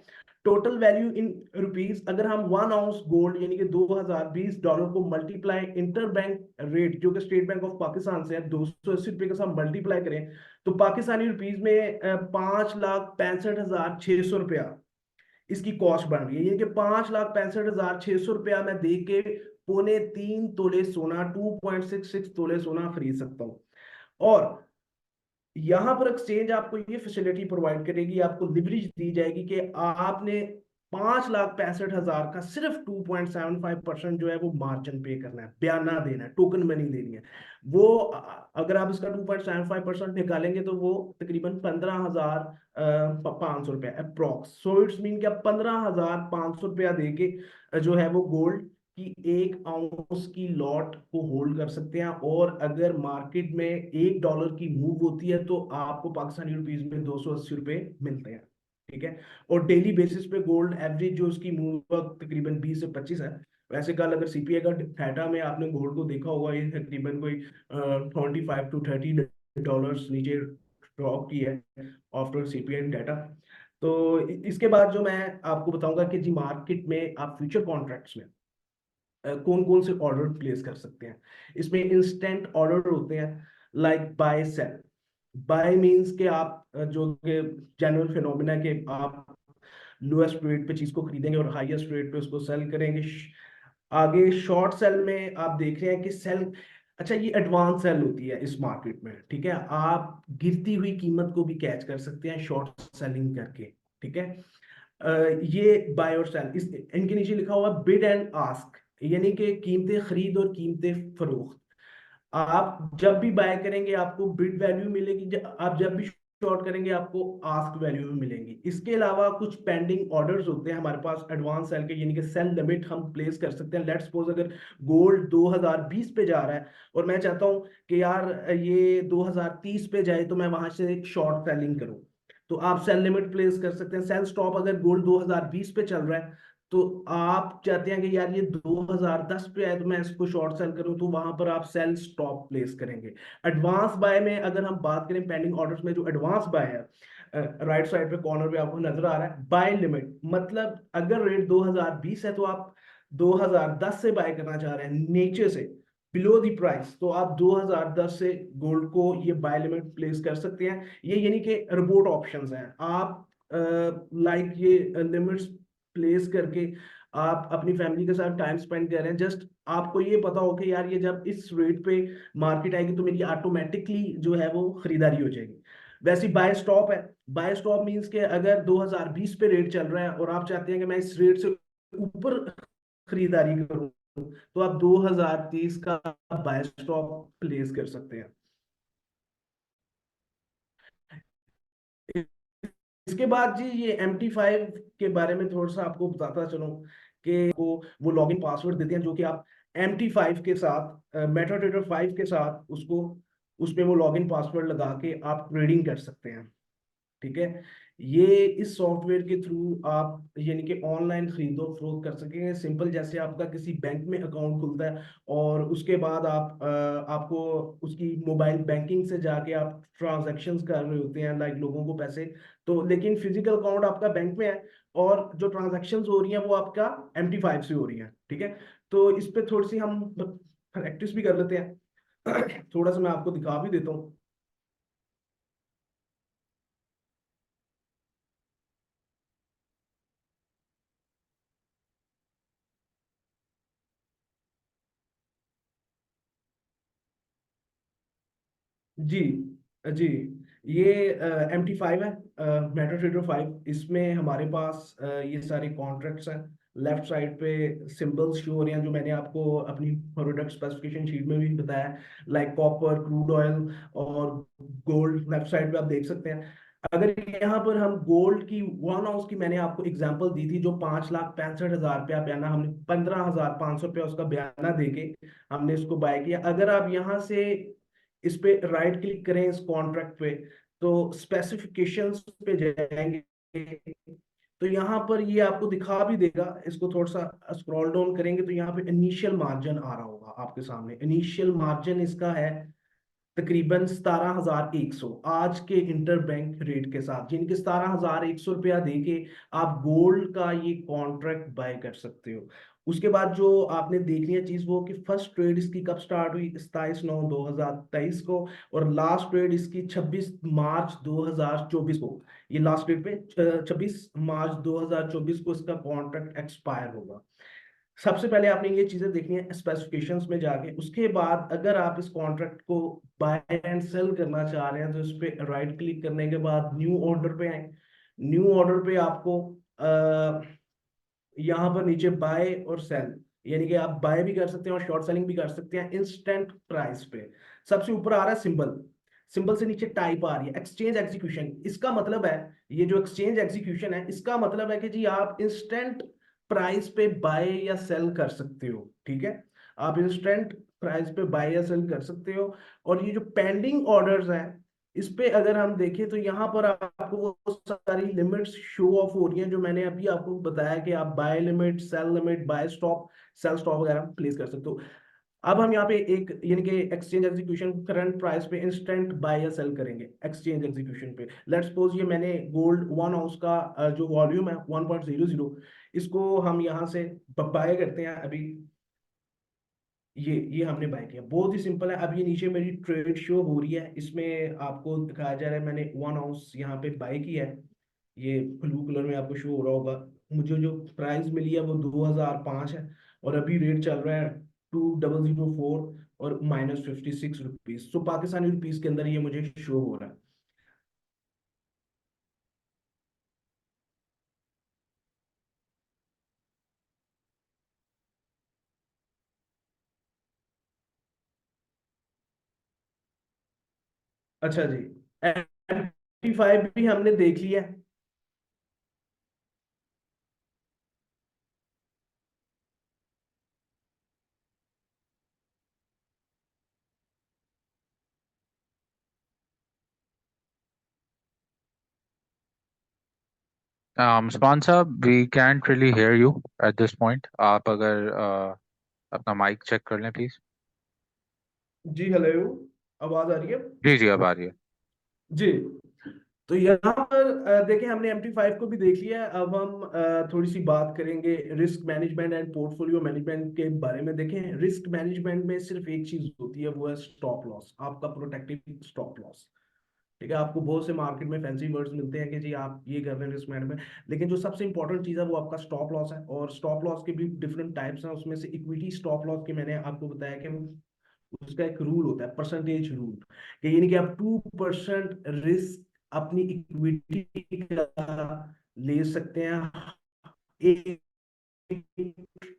Speaker 2: टोटल वैल्यू इन रुपीज, अगर हम 1 आउंस गोल्ड यानी कि $2020 को मल्टीप्लाई इंटर बैंक रेट जो कि स्टेट बैंक ऑफ पाकिस्तान से है ₹280 के साथ मल्टीप्लाई करें, तो पाकिस्तानी रुपीज में 5,65,600 रुपया इसकी कॉस्ट बन रही है। यानी कि 5,65,600 रुपया मैं दे के 3.25 तोले सोना, 2.66 तोले सोना खरीद सकता हूँ। और यहां पर एक्सचेंज आपको ये फैसिलिटी प्रोवाइड करेगी, आपको लिवरेज दी जाएगी कि आपने 5,65,000 का सिर्फ 2.75% जो है वो मार्जिन पे करना है, बयाना देना है, टोकन मनी देनी है। वो अगर आप इसका 2.75% निकालेंगे तो वो तकरीबन 15,500 रुपया अप्रोक्स। सो इट्स मीन कि आप 15,500 रुपया दे के जो है वो गोल्ड कि 1 आउंस की लॉट को होल्ड कर सकते हैं। और अगर मार्केट में $1 की मूव होती है तो आपको पाकिस्तानी रुपीज में ₹280 मिलते हैं, ठीक है। और डेली बेसिस पे गोल्ड एवरेज जो उसकी मूव तकरीबन 20 से 25 है। वैसे कल अगर CPI का डाटा में आपने गोल्ड को देखा होगा, ये तकरीबन कोई 25 to 30 डॉलर्स नीचे ड्रॉप की है आफ्टर CPI डाटा। तो इसके बाद जो मैं आपको बताऊंगा कि जी मार्केट में आप फ्यूचर कॉन्ट्रैक्ट्स में कौन कौन से ऑर्डर प्लेस कर सकते हैं। इसमें इंस्टेंट ऑर्डर होते हैं like buy sell. Buy means के आप जो कि जनरल फिनोमिना के आप लोएस्ट रेट पे चीज को खरीदेंगे और हाईएस्ट रेट पे उसको सेल करेंगे। आगे शॉर्ट सेल में आप देख रहे हैं कि सेल, अच्छा ये एडवांस सेल होती है इस मार्केट में, ठीक है। आप गिरती हुई कीमत को भी कैच कर सकते हैं शॉर्ट सेलिंग करके, ठीक है। ये बाय और सेल, इस इनके नीचे लिखा हुआ बिड एंड आस्क, यानी कि कीमतें खरीद और कीमतें फरोख्त। आप जब भी बाय करेंगे आपको बिड वैल्यू मिलेगी, आप जब भी शॉर्ट करेंगे आपको आस्क वैल्यू में मिलेंगी। इसके अलावा कुछ पेंडिंग ऑर्डर्स होते हैं हमारे पास एडवांस सेल के, यानी कि सेल लिमिट हम प्लेस कर सकते हैं। लेट्स सपोज अगर गोल्ड 2020 पे जा रहा है और मैं चाहता हूं कि यार ये 2030 पे जाए, तो मैं वहां से एक शॉर्ट सेलिंग करूं, तो आप सेल लिमिट प्लेस कर सकते हैं। सेल स्टॉप, अगर गोल्ड 2020 पे चल रहा है तो आप चाहते हैं कि यार ये 2010 पे आए तो मैं इसको शॉर्ट सेल करूं, तो वहां पर आप सेल स्टॉप प्लेस करेंगे। एडवांस बाय में अगर हम बात करें पेंडिंग ऑर्डर्स में, जो एडवांस बाय है राइट साइड पे कॉर्नर पे आपको नजर आ रहा है बाय लिमिट, मतलब अगर रेट 2020 है तो आप 2010 से बाय करना चाह रहे हैं नीचे से बिलो द प्राइस, तो आप 2010 से गोल्ड को ये बाय लिमिट प्लेस कर सकते हैं। ये यानी कि रोबोट ऑप्शंस हैं। आप लाइक ये लिमिट्स प्लेस करके आप अपनी फैमिली के साथ टाइम स्पेंड कर रहे हैं, जस्ट आपको ये पता हो कि यार ये जब इस रेट पे मार्केट आएगी तो मेरी ऑटोमेटिकली जो है वो खरीदारी हो जाएगी। वैसे बाय स्टॉप है। बाय स्टॉप मींस के अगर 2020 पे रेट चल रहा है और आप चाहते हैं कि मैं इस रेट से ऊपर खरीदारी करूं, तो आप 2030 का बाय स्टॉप प्लेस कर सकते हैं। इसके बाद जी ये MT5 के बारे में थोड़ा सा आपको बताता चलूं कि वो लॉगिन पासवर्ड देते हैं जो कि आप MT5 के साथ, MetaTrader 5 के साथ उसको उसमें वो लॉगिन पासवर्ड लगा के आप ट्रेडिंग कर सकते हैं। ठीक है। ये इस सॉफ्टवेयर के थ्रू आप यानी कि ऑनलाइन खरीदो फरोख्त कर सकेंगे। सिंपल जैसे आपका किसी बैंक में अकाउंट खुलता है और उसके बाद आपको उसकी मोबाइल बैंकिंग से जाके आप ट्रांजैक्शंस कर रहे होते हैं लाइक लोगों को पैसे, तो लेकिन फिजिकल अकाउंट आपका बैंक में है और जो ट्रांजैक्शंस हो रही हैं वो आपका MT5 से हो रही हैं। ठीक है। तो इस पे थोड़ी सी हम प्रैक्टिस भी कर लेते हैं। थोड़ा सा मैं आपको दिखा भी देता हूँ। जी जी, ये MT5 है, MetaTrader 5। इसमें हमारे पास ये सारे कॉन्ट्रैक्ट्स हैं। लेफ्ट साइड पे सिंबल्स शो हो रहे हैं जो मैंने आपको अपनी प्रोडक्ट स्पेसिफिकेशन शीट में भी बताया, लाइक कॉपर, क्रूड ऑयल और गोल्ड। लेफ्ट साइड पे आप देख सकते हैं। अगर यहाँ पर हम गोल्ड की 1 आउंस की मैंने आपको एग्जांपल दी थी जो 5,65,000 रुपया बयाना, हमने 15,500 रुपया उसका बयाना देके हमने इसको बाय किया। अगर आप यहाँ से इस पे राइट क्लिक करें इस कॉन्ट्रैक्ट पे, तो स्पेसिफिकेशंस पे जाएंगे, तो यहाँ पर ये आपको दिखा भी देगा। इसको थोड़ा सा स्क्रॉल डाउन करेंगे तो यहाँ पे इनिशियल मार्जिन आ रहा होगा आपके सामने। इनिशियल मार्जिन इसका है तकरीबन 17,100 आज के इंटर बैंक रेट के साथ, जिनके 17,100 रुपया दे के आप गोल्ड का ये कॉन्ट्रैक्ट बाय कर सकते हो। उसके बाद जो आपने देखनी है चीज वो कि फर्स्ट ट्रेड इसकी कब स्टार्ट हुई, 27/9/2023 को, और लास्ट ट्रेड इसकी 26 मार्च 2024 को। ये लास्ट ट्रेड पे 26 मार्च 2024 को इसका कॉन्ट्रैक्ट एक्सपायर होगा। सबसे पहले आपने ये चीजें देखनी है स्पेसिफिकेशंस में जाके। उसके बाद अगर आप इस कॉन्ट्रैक्ट को बाय एंड सेल करना चाह रहे हैं तो इस पे राइट क्लिक करने के बाद न्यू ऑर्डर पे आए। न्यू ऑर्डर पे आपको यहाँ पर नीचे बाय और सेल, यानी कि आप बाय भी कर सकते हैं और शॉर्ट सेलिंग भी कर सकते हैं इंस्टेंट प्राइस पे। सबसे ऊपर आ रहा है सिंबल, सिंबल से नीचे टाइप आ रही है एक्सचेंज एग्जीक्यूशन। इसका मतलब है, ये जो एक्सचेंज एग्जीक्यूशन है इसका मतलब है कि जी आप इंस्टेंट प्राइस पे बाय या सेल कर सकते हो। ठीक है। आप इंस्टेंट प्राइस पे बाय या सेल कर सकते हो। और ये जो पेंडिंग ऑर्डर्स हैं इस पे अगर हम देखें तो यहाँ पर आपको वो सारी लिमिट्स शो ऑफ हो रही हैं जो मैंने अभी आपको बताया कि आप buy limit, sell limit, buy stop, sell stop वगैरह प्लेस कर सकते हो। अब हम यहाँ पे एक यानी कि एक्सचेंज एग्जीक्यूशन करंट प्राइस पे इंस्टेंट बाय या सेल करेंगे एक्सचेंज एग्जीक्यूशन पे। लेट्स सपोज ये मैंने गोल्ड 1 आउंस का जो वॉल्यूम है 1.00, इसको हम यहाँ से बाय करते हैं अभी। ये हमने बाय किया, बहुत ही सिंपल है। अब ये नीचे मेरी ट्रेड शो हो रही है, इसमें आपको दिखाया जा रहा है मैंने 1 आउंस यहाँ पे बाय किया है। ये ब्लू कलर में आपको शो हो रहा होगा। मुझे जो प्राइस मिली है वो 2005 है और अभी रेट चल रहा है 2004 और -56 रुपीज। तो पाकिस्तानी रुपीज के अंदर ये मुझे शो हो रहा है। अच्छा जी, MT5 भी हमने देख लिया।
Speaker 3: Usman साहब, we can't really hear you at this point. आप अगर अपना माइक चेक कर लें प्लीज।
Speaker 2: जी हेलो, आवाज आ रही है?
Speaker 3: जी जी, अब आ रही है।
Speaker 2: जी। तो यहाँ पर देखें हमने MT5 को भी देख लिया है। अब हम थोड़ी सी बात करेंगे risk management and portfolio management के बारे में। देखें रिस्क मैनेजमेंट में सिर्फ एक चीज होती है, वो है स्टॉप लॉस, आपका प्रोटेक्टिव स्टॉप लॉस। ठीक है, आपको बहुत से मार्केट में फैंसी वर्ड्स मिलते हैं कि जी आप ये कर रहे हैं रिस्क मैनेजमेंट, लेकिन जो सबसे इंपॉर्टेंट चीज़ है वो आपका स्टॉप लॉस है। और स्टॉप लॉस के भी डिफरेंट टाइप्स हैं, उसमें से इक्विटी स्टॉप लॉस के मैंने आपको बताया कि उसका एक रूल होता है, परसेंटेज रूल, कि यानी कि आप 2% रिस्क अपनी इक्विटी का ले सकते हैं एक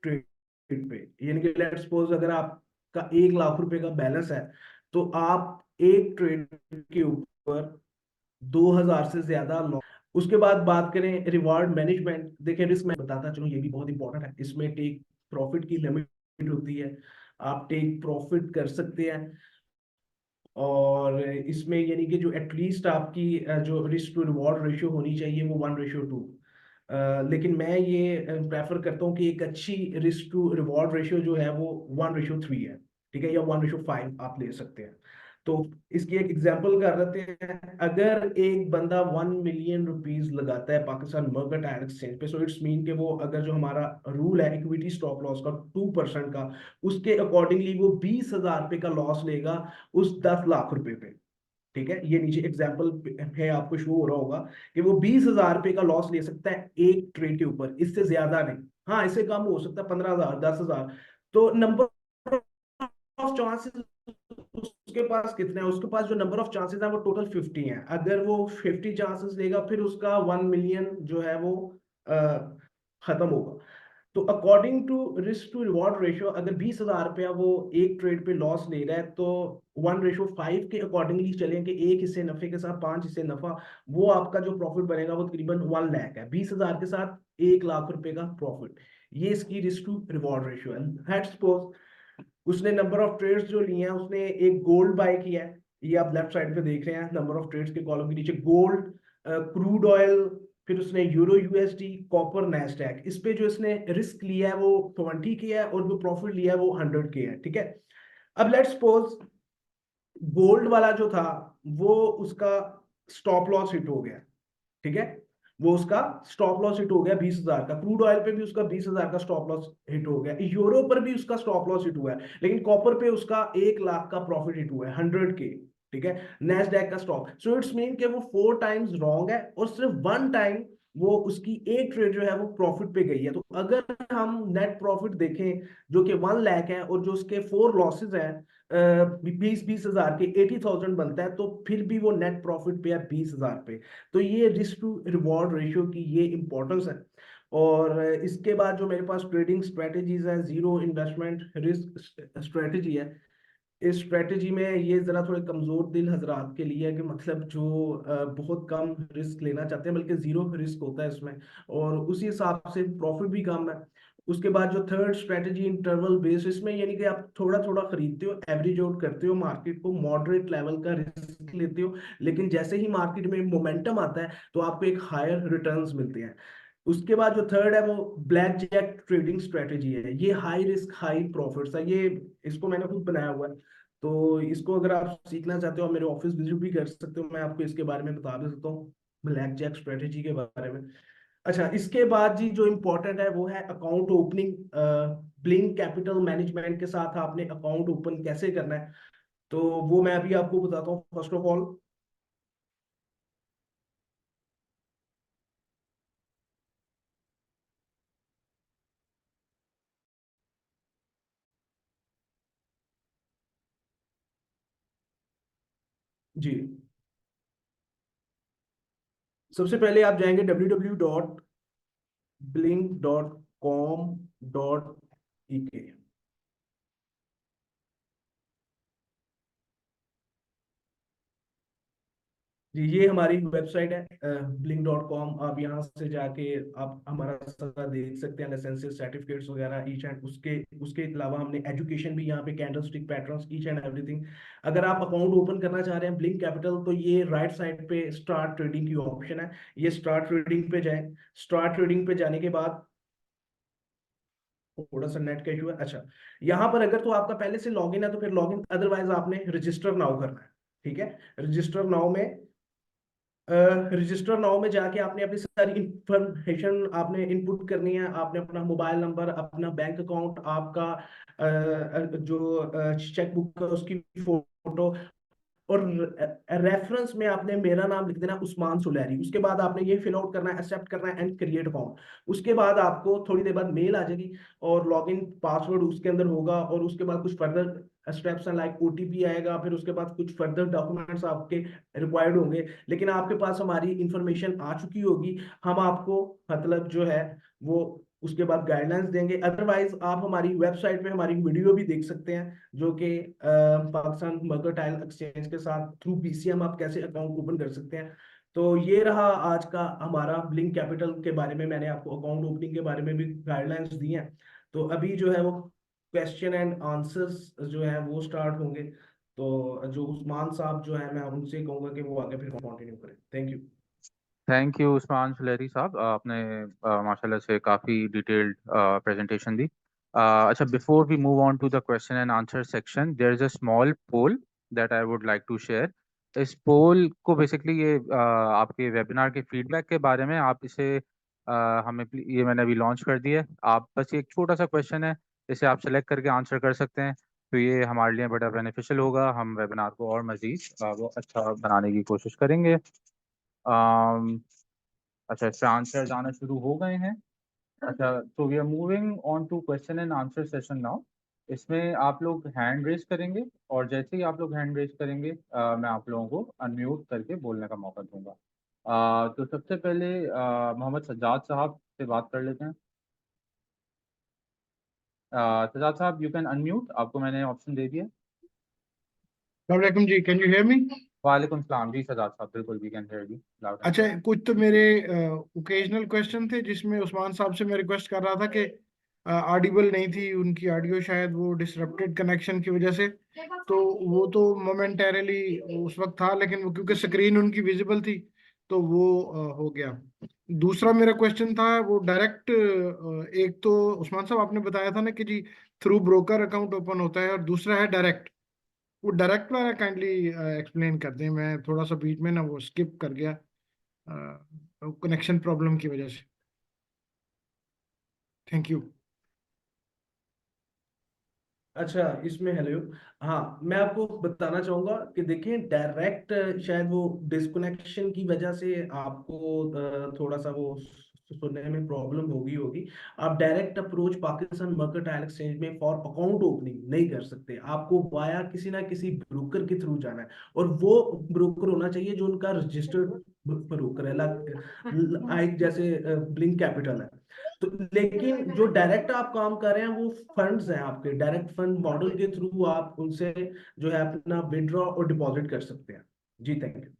Speaker 2: ट्रेड पे। यानी कि लेट्स सपोज अगर आपका 1 लाख रुपए का बैलेंस है, तो आप एक ट्रेड के ऊपर 2,000 से ज्यादा लॉस। उसके बाद बात करें रिवार्ड मैनेजमेंट, देखिए रिस्क मैं बताता चलूं, ये भी बहुत इंपॉर्टेंट है। इसमें टेक प्रॉफिट की लिमिट होती है, आप टेक प्रॉफिट कर सकते हैं। और इसमें यानी कि जो एटलीस्ट आपकी जो रिस्क टू रिवॉर्ड रेशियो होनी चाहिए वो 1:2। लेकिन मैं ये प्रेफर करता हूँ कि एक अच्छी रिस्क टू रिवॉर्ड रेशियो जो है वो 1:3 है, ठीक है, या 1:5 आप ले सकते हैं। तो इसकी एक एग्जांपल कर लेते हैं। अगर एक बंदा 1 मिलियन रुपीज लगाता है पाकिस्तान मर्केंटाइल टायर एक्सचेंज पे, सो इट्स मीन कि वो अगर जो हमारा रूल है इक्विटी स्टॉप लॉस का 2% का, उसके अकॉर्डिंगली वो 20,000 रुपए का लॉस लेगा उस 10 लाख रुपए पे। ठीक है, ये नीचे एग्जाम्पल है, आपको शो हो रहा होगा कि वो 20,000 रुपए का लॉस ले सकता है एक ट्रेड के ऊपर, इससे ज्यादा नहीं। हाँ, इससे कम हो सकता है 15,000, 10,000। तो नंबर ऑफ चांसेस उसके पास कितने हैं? उसके पास जो नंबर ऑफ चांसेस है वो टोटल 50 है। अगर वो 50 चांसेस लेगा, फिर उसका 1 मिलियन जो है वो खत्म होगा। तो according to risk to reward ratio, अगर 20,000 रुपया वो एक ट्रेड पे लॉस ले रहा है, तो 1:5 के अकॉर्डिंगली चलें कि एक हिस्से नफे के साथ 5 हिस्से नफा, वो आपका जो प्रॉफिट बनेगा वो तकरीबन 1 लाख है। 20,000 के साथ 1 लाख रुपए का प्रॉफिट, ये इसकी रिस्क टू रिवॉर्ड रेशियो है। लेट्स सपोज उसने नंबर ऑफ ट्रेड्स जो लिए हैं, उसने एक गोल्ड बाय किया है, ये आप लेफ्ट साइड पे देख रहे हैं नंबर ऑफ ट्रेड्स के कॉलम के नीचे, गोल्ड, क्रूड ऑयल, फिर उसने यूरो यूएसडी, कॉपर, नैस्डैक, इस पे जो इसने रिस्क लिया है वो 20 के है, और जो प्रॉफिट लिया है वो 100 के है। ठीक है, अब लेट्स सपोज गोल्ड वाला जो था वो उसका स्टॉप लॉस हिट हो गया। ठीक है, वो उसका स्टॉप लॉस हिट हो गया 20,000 का। क्रूड ऑयल पे भी उसका 20,000 का स्टॉप लॉस हिट हो गया, यूरो पर भी उसका स्टॉप लॉस हिट हुआ है, लेकिन कॉपर पे उसका 1 लाख का प्रॉफिट हिट हुआ है, 100 के। ठीक है, नेस्डैक का स्टॉक, सो इट्स मीन कि वो 4 टाइम्स रॉन्ग है, और सिर्फ 1 टाइम वो उसकी एक ट्रेड जो है वो प्रॉफिट पे गई है। तो अगर हम नेट प्रॉफिट देखें जो कि 1 लाख है, और जो उसके 4 लॉसेज हैं 20,000 के 80,000 बनता है, तो फिर भी वो नेट प्रॉफिट पे है 20,000 पे। तो ये रिस्क टू रिवॉर्ड रेशियो की ये इंपॉर्टेंस है। और इसके बाद जो मेरे पास ट्रेडिंग स्ट्रेटेजीज है, जीरो इन्वेस्टमेंट रिस्क स्ट्रेटेजी है। इस स्ट्रेटेजी में ये जरा थोड़े कमजोर दिल हजरात के लिए है, कि मतलब जो बहुत कम रिस्क लेना चाहते हैं, बल्कि जीरो रिस्क होता है इसमें, और उसी हिसाब से प्रॉफिट भी कम है। उसके बाद जो थर्ड स्ट्रेटेजी इंटरवल बेस, इसमें यानी कि आप थोड़ा थोड़ा खरीदते हो, एवरेज आउट करते हो मार्केट को, मॉडरेट लेवल का रिस्क लेते हो, लेकिन जैसे ही मार्केट में मोमेंटम आता है तो आपको एक हायर रिटर्न्स मिलते हैं। उसके बाद जो थर्ड है वो ब्लैक जैक ट्रेडिंग स्ट्रेटेजी है। ये हाई रिस्क हाई प्रॉफिट्स है, ये इसको मैंने खुद बनाया हुआ है। तो इसको अगर आप सीखना चाहते हो, आप मेरे ऑफिस विजिट भी कर सकते हो, मैं आपको इसके बारे में बता भी सकता हूँ, ब्लैक जैक स्ट्रेटेजी के बारे में। अच्छा, इसके बाद जी जो इम्पोर्टेंट है वो है account opening. Blink Capital management के साथ आपने अकाउंट ओपन कैसे करना है, तो वो मैं अभी आपको बताता हूँ। फर्स्ट ऑफ ऑल, जी, सबसे पहले आप जाएंगे www.blink.com.ek। जी, ये हमारी वेबसाइट है blink.com। आप यहाँ से जाके आप हमारा सारा देख सकते हैं, लाइसेंसेस, सर्टिफिकेट्स वगैरह, ईच एंड उसके उसके अलावा हमने एजुकेशन भी यहाँ पे, candle stick patterns, each and everything. अगर आप अकाउंट ओपन करना चाह रहे हैं ब्लिंक कैपिटल, तो ये राइट साइड पे स्टार्ट ट्रेडिंग की ऑप्शन है, ये स्टार्ट ट्रेडिंग पे जाए। स्टार्ट ट्रेडिंग पे जाने के बाद थोड़ा सा नेट का इशू है। अच्छा, यहाँ पर अगर तो आपका पहले से लॉगिन है तो फिर लॉगिन, अदरवाइज आपने रजिस्टर नाउ करना है। ठीक है, रजिस्टर नाउ में रजिस्टर नाउ में जाके आपने अपनी सारी इंफॉर्मेशन आपने इनपुट करनी है। आपने अपना मोबाइल नंबर, अपना बैंक अकाउंट, आपका जो चेक बुक है उसकी फोटो, और रेफरेंस में आपने मेरा नाम लिख देना उस्मान सुलैरी। उसके बाद आपने ये फिल आउट करना है, एक्सेप्ट करना है एंड क्रिएट अकाउंट। उसके बाद आपको थोड़ी देर बाद मेल आ जाएगी और लॉगिन पासवर्ड उसके अंदर होगा, और उसके बाद कुछ फर्दर स्टेप्स हैं, लाइक ओटीपी आएगा, फिर उसके बाद कुछ फर्दर डॉक्यूमेंट्स आपके रिक्वायर्ड होंगे। लेकिन आपके पास हमारी इंफॉर्मेशन आ चुकी होगी, हम आपको मतलब जो है वो उसके बाद गाइडलाइंस देंगे। अदरवाइज आप हमारी वेबसाइट पे हमारी वीडियो भी देख सकते हैं, जो कि पाकिस्तान मर्केंटाइल एक्सचेंज के साथ थ्रू पीसीएम आप कैसे अकाउंट ओपन कर सकते हैं। तो ये रहा आज का हमारा ब्लिंक कैपिटल के बारे में, मैंने आपको अकाउंट ओपनिंग के बारे में भी गाइडलाइंस दी हैं। तो अभी जो है वो क्वेश्चन एंड आंसर्स जो है वो स्टार्ट होंगे। तो जो उस्मान साहब जो है, मैं उनसे कहूंगा कि वो आगे फिर कंटिन्यू करें। Thank you.
Speaker 3: Thank you Usman Sulehri साहब, आपने माशाल्लाह से काफ़ी डिटेल्ड प्रेजेंटेशन दी। अच्छा, before we move on to the question and answer section, there is a small poll that I would like to share. इस पोल को बेसिकली ये आपके वेबिनार के फीडबैक के बारे में, आप इसे ये मैंने अभी लॉन्च कर दिया है। आप बस ये एक छोटा सा क्वेश्चन है, इसे आप सेलेक्ट करके आंसर कर सकते हैं। तो ये हमारे लिए बड़ा बेनिफिशियल होगा, हम वेबिनार को और मज़ीद वो अच्छा बनाने की कोशिश करेंगे। अम, अच्छा, इसका आंसर आना शुरू हो गए हैं। अच्छा, तो we are moving on to question and answer session now. इसमें आप लोग हैंड रेज करेंगे, और जैसे ही आप लोग हैंड रेज करेंगे मैं आप लोगों को अनम्यूट करके बोलने का मौका दूंगा। तो सबसे पहले मोहम्मद सज्जाद साहब से बात कर लेते हैं। सज्जाद साहब, यू कैन अनम्यूट, आपको मैंने ऑप्शन दे दिया।
Speaker 4: वालेकुम जी, कैन यू हियर मी?
Speaker 3: वालेकुम सलाम जी सज्जाद साहब, बिल्कुल we can hear you loud and
Speaker 4: अच्छा,
Speaker 3: क्लियर।
Speaker 4: कुछ तो मेरे ओकेजनल क्वेश्चन थे जिसमें उस्मान साहब से मैं रिक्वेस्ट कर रहा था कि ऑडिबल नहीं थी उनकी ऑडियो, शायद वो डिसरप्टेड कनेक्शन की वजह से। तो वो तो मोमेंटेरली उस वक्त था, लेकिन वो क्योंकि स्क्रीन उनकी विजिबल थी तो वो हो गया। दूसरा मेरा क्वेश्चन था वो डायरेक्ट, एक तो उस्मान साहब आपने बताया था ना कि जी थ्रू ब्रोकर अकाउंट ओपन होता है, और दूसरा है डायरेक्ट। वो डायरेक्ट वाला काइंडली एक्सप्लेन कर दें, मैं थोड़ा सा बीच में ना वो स्किप कर गया कनेक्शन प्रॉब्लम की वजह से। Thank you.
Speaker 2: अच्छा, इसमें हेलो। हाँ, मैं आपको बताना चाहूंगा कि देखिए डायरेक्ट शायद वो डिस्कनेक्शन की वजह से आपको थोड़ा सा वो सुनने में प्रॉब्लम होगी। आप direct approach Pakistan mercantile exchange में फॉर अकाउंट ओपनिंग नहीं कर सकते, आपको वाया किसी ना किसी ब्रोकर के थ्रू जाना है, और वो ब्रोकर होना चाहिए जो उनका रजिस्टर्ड ब्रोकर है, लाइक जैसे ब्लिंक कैपिटल है। तो लेकिन जो डायरेक्ट आप काम कर रहे हैं वो फंड्स हैं आपके, डायरेक्ट फंड मॉडल के थ्रू आप उनसे जो है अपना विड्रॉ और डिपॉजिट कर सकते हैं। जी, thank you.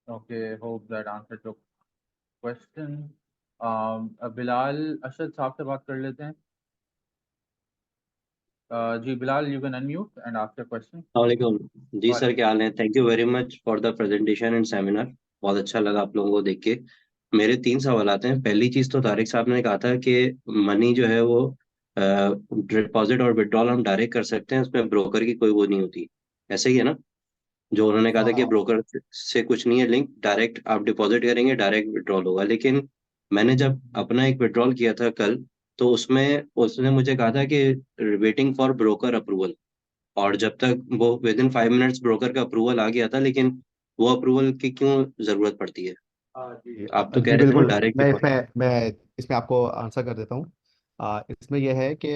Speaker 3: Okay, hope that answer your question. Bilal Ashad साहब से बात कर लेते हैं। जी Bilal, you can unmute and ask your question.
Speaker 5: वालेकुम जी सर,
Speaker 3: वालेकुम।
Speaker 5: क्या हाल है? Thank you very much for the presentation and seminar. बहुत अच्छा लगा आप लोगों को देख के। मेरे तीन सवाल आते हैं। पहली चीज तो तारिक साहब ने कहा था कि मनी जो है वो डिपॉजिट और विड्रॉल हम डायरेक्ट कर सकते हैं, उसमें ब्रोकर की कोई वो नहीं होती। ऐसे ही है ना? जो उन्होंने कहा था कि
Speaker 1: हाँ,
Speaker 5: ब्रोकर से कुछ नहीं है लिंक, डायरेक्ट आप डिपॉजिट करेंगे डायरेक्ट विड्रॉल होगा। लेकिन मैंने जब अपना एक विड्रॉल किया था कल, तो उसमें उसने मुझे कहा था कि वेटिंग फॉर ब्रोकर अप्रूवल, और जब तक वो विद इन 5 मिनट्स ब्रोकर का अप्रूवल आ गया था, लेकिन वो अप्रूवल की क्यों जरूरत पड़ती है?
Speaker 1: जी
Speaker 5: आप तो कह
Speaker 1: जी
Speaker 5: रहे थे ना
Speaker 1: बिल्कुल।
Speaker 5: डायरेक्ट
Speaker 1: मैं
Speaker 5: डिपॉजिट।
Speaker 1: इसमें आपको आंसर कर देता हूँ। इसमें यह है कि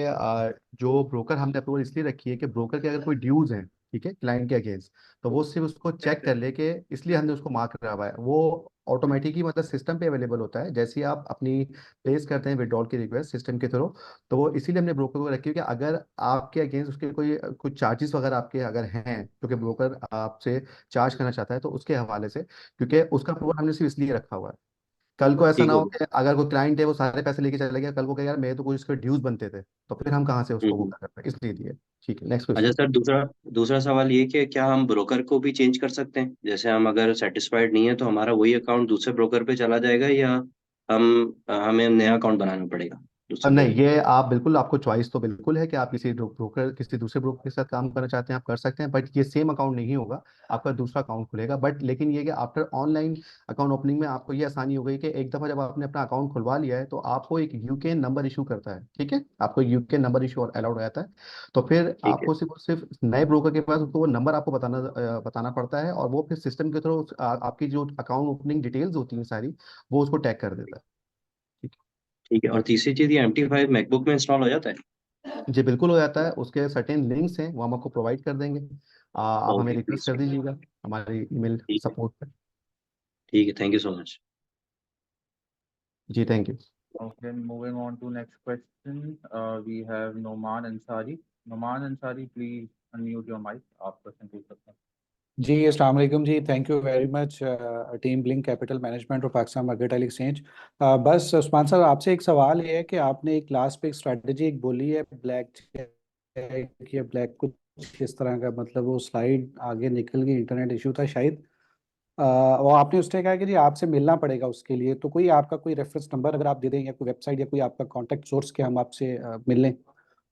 Speaker 1: जो ब्रोकर हमने अप्रूवल इसलिए रखी है कि ब्रोकर के अगर कोई ड्यूज हैं, ठीक है, क्लाइंट के अगेंस्ट, तो वो सिर्फ उसको चेक कर ले कि, इसलिए हमने उसको मार्क करा हुआ है। वो ऑटोमेटिकली मतलब सिस्टम पे अवेलेबल होता है जैसे ही आप अपनी प्लेस करते हैं विड्रॉल की रिक्वेस्ट सिस्टम के थ्रू। तो वो इसीलिए हमने ब्रोकर को रखी है कि अगर आपके अगेंस्ट उसके कोई कुछ चार्जेस वगैरह आपके अगर हैं, क्योंकि ब्रोकर आपसे चार्ज करना चाहता है, तो उसके हवाले से, क्योंकि उसका अप्रूवल हमने सिर्फ इसलिए रखा हुआ है। कल को ऐसा
Speaker 5: ठीक
Speaker 1: ना
Speaker 5: हो
Speaker 1: हो
Speaker 5: गया।
Speaker 1: कि अगर कोई क्लाइंट है वो सारे पैसे लेके चले गया, कल को कहे यार मेरे तो कुछ इसके ड्यूज बनते थे, तो फिर हम कहाँ से उसको वो
Speaker 5: हम्म।
Speaker 1: कर पाए, इसलिए दिए। ठीक है, नेक्स्ट
Speaker 5: अच्छा
Speaker 1: क्वेश्चन।
Speaker 5: सर, दूसरा दूसरा सवाल ये कि क्या हम ब्रोकर को भी चेंज कर सकते हैं? जैसे हम अगर सेटिस्फाइड नहीं है तो हमारा वही अकाउंट दूसरे ब्रोकर पे चला जाएगा, या हमें नया अकाउंट बनाना पड़ेगा? दूसरे कोई?
Speaker 1: नहीं, ये आप बिल्कुल, आपको चॉइस तो बिल्कुल है कि आप किसी दूसरे ब्रोकर के साथ काम करना चाहते हैं, आप कर सकते हैं, बट ये सेम अकाउंट नहीं होगा, आपका दूसरा अकाउंट खुलेगा। बट लेकिन ये कि आफ्टर ऑनलाइन अकाउंट ओपनिंग में आपको ये आसानी हो गई कि एक दफा जब आपने अपना अकाउंट खुलवा लिया है तो आपको एक यूके नंबर इशू करता है, ठीक है, आपको यूके नंबर इशू अलाउड हो जाता है। तो फिर
Speaker 5: ठीक है।
Speaker 1: आपको सिर्फ सिर्फ नए ब्रोकर के पास उसको वो नंबर आपको बताना पड़ता है, और वो फिर सिस्टम के थ्रू आपकी जो अकाउंट ओपनिंग डिटेल्स होती हैं सारी, वो उसको टैग कर देता है। ठीक
Speaker 5: ठीक है, और तीसरी चीज, ये MT5 मैकबुक में इंस्टॉल हो जाता है?
Speaker 1: है जी, बिल्कुल हो जाता है। उसके सर्टेन लिंक्स हैं, वो हम आपको प्रोवाइड कर देंगे। आप हमें
Speaker 5: ओके,
Speaker 1: रिक्वेस्ट
Speaker 5: प्लीज।
Speaker 1: कर दीजिएगा हमारी ईमेल
Speaker 5: ठीक है।
Speaker 1: सपोर्ट पर।
Speaker 5: ठीक है, थैंक यू सो मच।
Speaker 1: जी, thank you.
Speaker 3: Okay, moving on to next question. We have Noman Ansari. Noman Ansari, please unmute your mic. आप क्वेश्चन पूछ सकते हैं।
Speaker 6: जी अस्सलाम वालेकुम जी, thank you very much team Blink Capital Management और पाकिस्तान मर्केंटाइल एक्सचेंज। बस उस्मान साहब, आपसे एक सवाल ये है कि आपने एक लास्ट पे एक स्ट्रेटजी एक बोली है ब्लैक चेक या ब्लैक कुछ इस तरह का, मतलब वो स्लाइड आगे निकल गई, इंटरनेट इशू था शायद। और आपने उसने कहा कि जी आपसे मिलना पड़ेगा उसके लिए, तो कोई आपका कोई रेफरेंस नंबर अगर आप दे दें या कोई वेबसाइट या कोई आपका कॉन्टैक्ट सोर्स के हम आपसे मिल लें।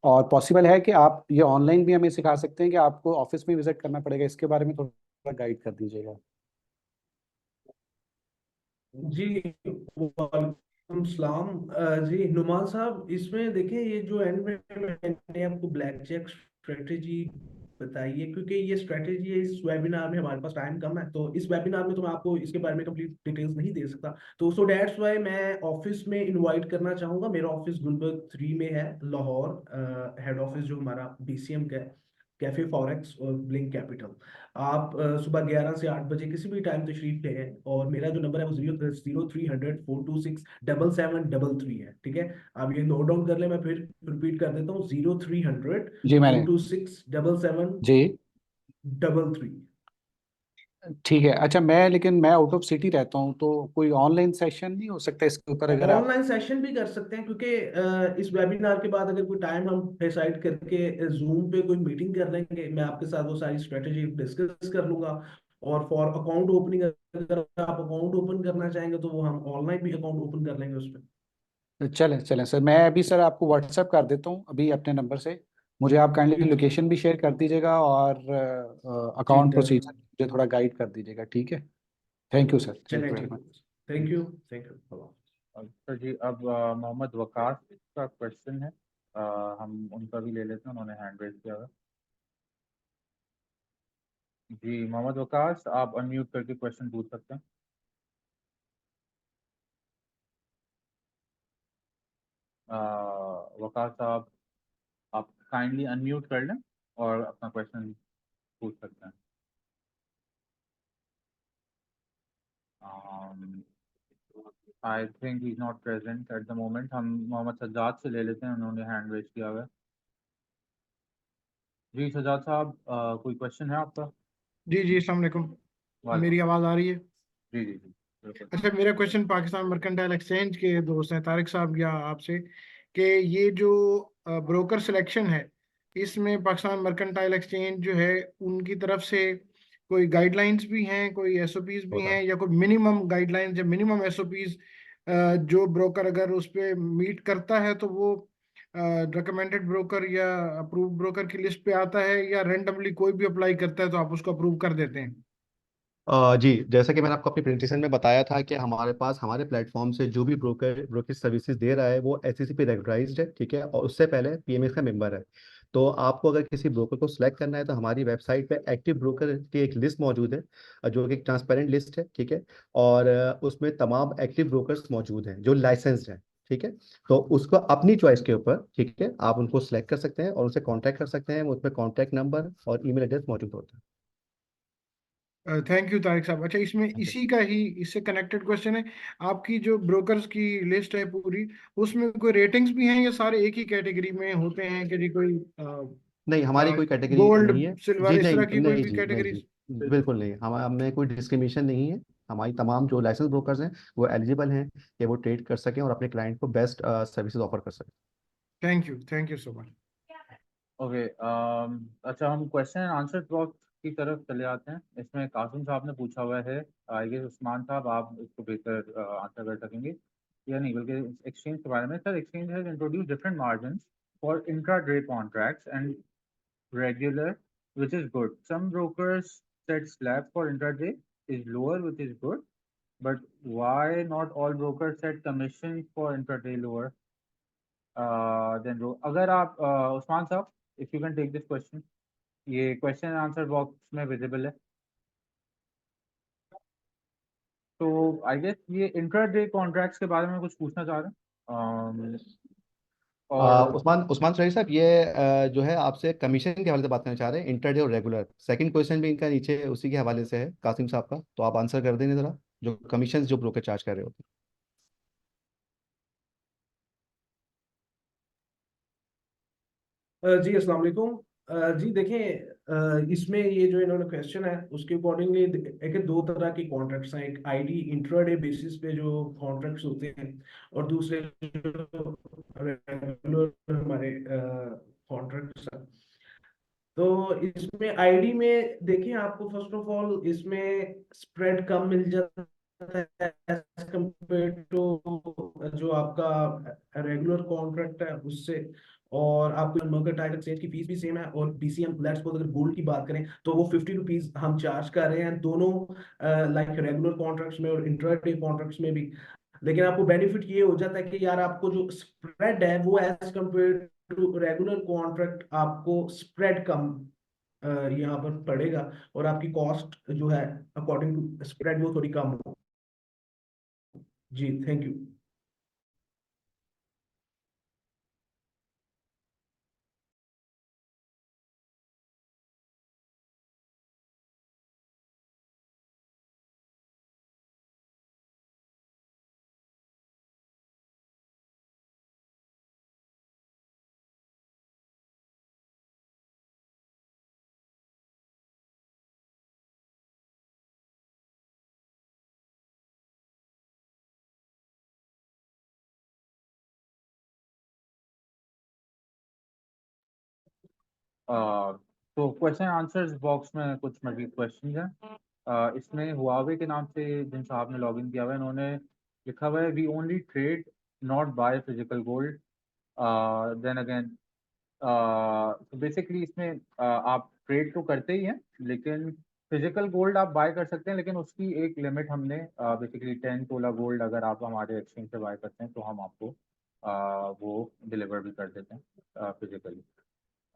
Speaker 6: और पॉसिबल है कि आप ये ऑनलाइन भी हमें सिखा सकते हैं कि आपको ऑफिस में विजिट करना पड़ेगा, इसके बारे में थोड़ा गाइड कर दीजिएगा।
Speaker 2: जी वालेकुम सलाम। जी नुमान साहब, इसमें देखिए ये जो एंड में मैंने आपको ब्लैक चेक स्ट्रेटेजी बताई है, क्योंकि ये स्ट्रेटेजी है, इस वेबिनार में हमारे पास टाइम कम है, तो इस वेबिनार में तो मैं आपको इसके बारे में कंप्लीट डिटेल्स नहीं दे सकता। तो सो दैट्स वाई मैं ऑफिस में इनवाइट करना चाहूंगा। मेरा ऑफिस गुलबर्ग 3 में है, लाहौर। हेड ऑफिस जो हमारा BCM का है, कैफे फॉरेक्स और ब्लिंक कैपिटल। आप सुबह 11 से 8 बजे किसी भी टाइम तशरीफ ले हैं, और मेरा जो नंबर है वो 0300 426 7733 है। ठीक है, आप ये नोट डाउन कर ले, मैं फिर रिपीट कर देता हूँ, 0300
Speaker 6: जी मैंने
Speaker 2: 426
Speaker 6: जी
Speaker 2: 7733।
Speaker 6: ठीक है। अच्छा, मैं आउट ऑफ सिटी रहता हूँ, तो कोई ऑनलाइन सेशन नहीं हो सकता इसके ऊपर अगर आप?
Speaker 2: ऑनलाइन सेशन भी कर सकते हैं, क्योंकि इस वेबिनार के बाद अगर कोई टाइम हम डिसाइड करके जूम पे कोई मीटिंग कर लेंगे, मैं आपके साथ वो सारी स्ट्रेटेजी डिस्कस कर लूंगा। और फॉर अकाउंट ओपनिंग, अगर आप अकाउंट ओपन करना चाहेंगे तो वो हम ऑनलाइन भी अकाउंट ओपन कर लेंगे उसमें।
Speaker 6: चलें चलें सर, मैं अभी सर आपको व्हाट्सएप कर देता हूँ अभी अपने नंबर से। मुझे आप काइंडली
Speaker 2: जी
Speaker 6: लोकेशन भी शेयर कर दीजिएगा और
Speaker 2: जी
Speaker 6: अकाउंट
Speaker 2: डन।
Speaker 6: प्रोसीजर मुझे थोड़ा गाइड कर दीजिएगा, ठीक है? थैंक यू सर, थैंक
Speaker 2: चलें
Speaker 6: यू वेरी
Speaker 2: ठीक है।
Speaker 6: Much.
Speaker 2: Thank you. Thank you.
Speaker 3: अच्छा जी, अब मोहम्मद वकास का क्वेश्चन है। हम उनका भी ले लेते हैं, उन्होंने हैंड रेज किया हुआ है। जी मोहम्मद वकास, आप अनम्यूट करके क्वेश्चन पूछ सकते हैं। वकास साहब, आप काइंडली अनम्यूट कर लें और अपना क्वेश्चन पूछ सकते हैं। I think he is not present at the moment. हम मोहम्मद सज्जाद से ले लेते हैं, उन्होंने हैंड रेज किया हुआ है। जी सज्जाद साहब, कोई क्वेश्चन है आपका?
Speaker 4: जी जी, अस्सलाम वालेकुम।
Speaker 3: वालेकुम।
Speaker 4: मेरी आवाज़ आ रही है?
Speaker 3: जी जी जी, बिल्कुल।
Speaker 4: अच्छा, मेरा क्वेश्चन पाकिस्तान मर्केंटाइल एक्सचेंज के दोस्त हैं तारिक साहब या आपसे, कि ये जो ब्रोकर सिलेक्शन है, इसमें पाकिस्तान मर्केंटाइल एक्सचेंज जो है उनकी तरफ से कोई गाइडलाइंस भी हैं, कोई SOPs भी हैं, या कोई मिनिमम गाइडलाइंस या मिनिमम SOPs जो ब्रोकर अगर उस पर मीट करता है तो वो रिकमेंडेड ब्रोकर या अप्रूव ब्रोकर की लिस्ट पे आता है, या रेंडमली कोई भी अप्लाई करता है तो आप उसको अप्रूव कर देते हैं?
Speaker 1: जी, जैसा कि मैंने आपको अपनी प्रेजेंटेशन में बताया था कि हमारे पास हमारे प्लेटफॉर्म से जो भी ब्रोकर सर्विसेज दे रहा है वो SEC पे रेगुलाइज्ड है, ठीक है, और उससे पहले PMS का मेंबर है। तो आपको अगर किसी ब्रोकर को सिलेक्ट करना है तो हमारी वेबसाइट पे एक्टिव ब्रोकर की एक लिस्ट मौजूद है, जो कि एक ट्रांसपेरेंट लिस्ट है, ठीक है, और उसमें तमाम एक्टिव ब्रोकर्स मौजूद हैं जो लाइसेंस्ड हैं, ठीक है। तो उसको अपनी चॉइस के ऊपर, ठीक है, आप उनको सिलेक्ट कर सकते हैं और उनसे कॉन्टैक्ट कर सकते हैं, उसमें कॉन्टैक्ट नंबर और ईमेल एड्रेस मौजूद होता है।
Speaker 4: थैंक यू तारिक साहब। अच्छा, इसमें
Speaker 1: Thank you.
Speaker 4: इसी का ही इससे कनेक्टेड क्वेश्चन है, आपकी जो ब्रोकर्स की लिस्ट है पूरी, उसमें कोई रेटिंग्स भी हैं या सारे एक ही कैटेगरी में होते हैं कि जी कोई
Speaker 1: नहीं, हमारी कोई कैटेगरी नहीं है।
Speaker 4: गोल्ड सिल्वर
Speaker 1: जी
Speaker 4: इस तरह
Speaker 1: नहीं,
Speaker 4: की कोई
Speaker 1: नहीं
Speaker 4: भी
Speaker 1: जी, नहीं जी,
Speaker 4: कैटेगरीज?
Speaker 1: बिल्कुल नहीं, हमें कोई डिस्क्रिमिनेशन नहीं है। हमारी तमाम जो लाइसेंस ब्रोकर्स हैं वो एलिजिबल हैं कि वो ट्रेड कर सकें और अपने क्लाइंट को बेस्ट सर्विसेज ऑफर कर सकें।
Speaker 4: Thank you so much.
Speaker 3: Okay, अच्छा हम क्वेश्चन एंड आंसर बॉक्स की तरफ चले आते हैं। इसमें कासिम साहब ने पूछा हुआ है, आई गेस उस्मान साहब आप इसको बेहतर आंसर कर सकेंगे। या नहीं बल्कि एक्सचेंज के बारे में, sir exchange has introduce different margins for intra-day contracts and regular, which is good. Some brokers set slab for intraday is lower, which is good. But why not all brokers set commission for intraday lower than अगर आप उस्मान साहब, if you can take this question, ये question and answer box में visible है. तो I guess ये intraday contracts के बारे में कुछ पूछना चाह रहे हैं. और
Speaker 1: उस्मान उस्मान सही साहब, ये जो है आपसे कमीशन के हवाले से बात करना चाह रहे हैं, इंटरडे और रेगुलर। सेकंड क्वेश्चन भी इनका नीचे उसी के हवाले से है कासिम साहब का, तो आप आंसर कर देंगे जरा, जो कमीशन जो ब्रोकर चार्ज कर रहे होते हैं।
Speaker 2: जी अस्सलाम वालेकुम। जी देखें, इसमें ये जो इन्होंने क्वेश्चन है उसके अकॉर्डिंगली एक दो तरह के कॉन्ट्रैक्ट्स हैं। एक आईडी इंट्राडे बेसिस पे जो कॉन्ट्रैक्ट्स होते हैं, और दूसरे जो रेगुलर हमारे कॉन्ट्रैक्ट्स हैं। तो इसमें आईडी में देखिए, आपको फर्स्ट ऑफ ऑल इसमें स्प्रेड कम मिल जाता है एज कम्पेयर टू जो आपका रेगुलर कॉन्ट्रैक्ट है उससे। और आपको मर्केंटाइल टाइल एक्सचेंज की फीस भी सेम है, और बीसीएम लेट्स सपोज अगर गोल्ड की बात करें तो वो 50 रुपीज हम चार्ज कर रहे हैं दोनों, लाइक रेगुलर कॉन्ट्रैक्ट्स में और इंट्राडे कॉन्ट्रैक्ट्स में भी। लेकिन आपको बेनिफिट ये हो जाता है कि यार आपको जो स्प्रेड है वो as compare to regular contract आपको स्प्रेड कम यहाँ पर पड़ेगा, और आपकी कॉस्ट जो है अकॉर्डिंग टू स्प्रेड वो थोड़ी कम हो। जी थैंक यू।
Speaker 3: तो क्वेश्चन आंसर्स बॉक्स में कुछ मजीद क्वेश्चन हैं। इसमें हुआवे के नाम से जिन साहब ने लॉगिन किया हुआ है, इन्होंने लिखा हुआ है we only trade not buy physical gold. Then again तो बेसिकली इसमें आप ट्रेड तो करते ही हैं, लेकिन फिजिकल गोल्ड आप बाय कर सकते हैं, लेकिन उसकी एक लिमिट हमने बेसिकली 10 तोला गोल्ड अगर आप हमारे एक्सचेंज से बाय करते हैं तो हम आपको वो डिलीवर भी कर देते हैं फिजिकली।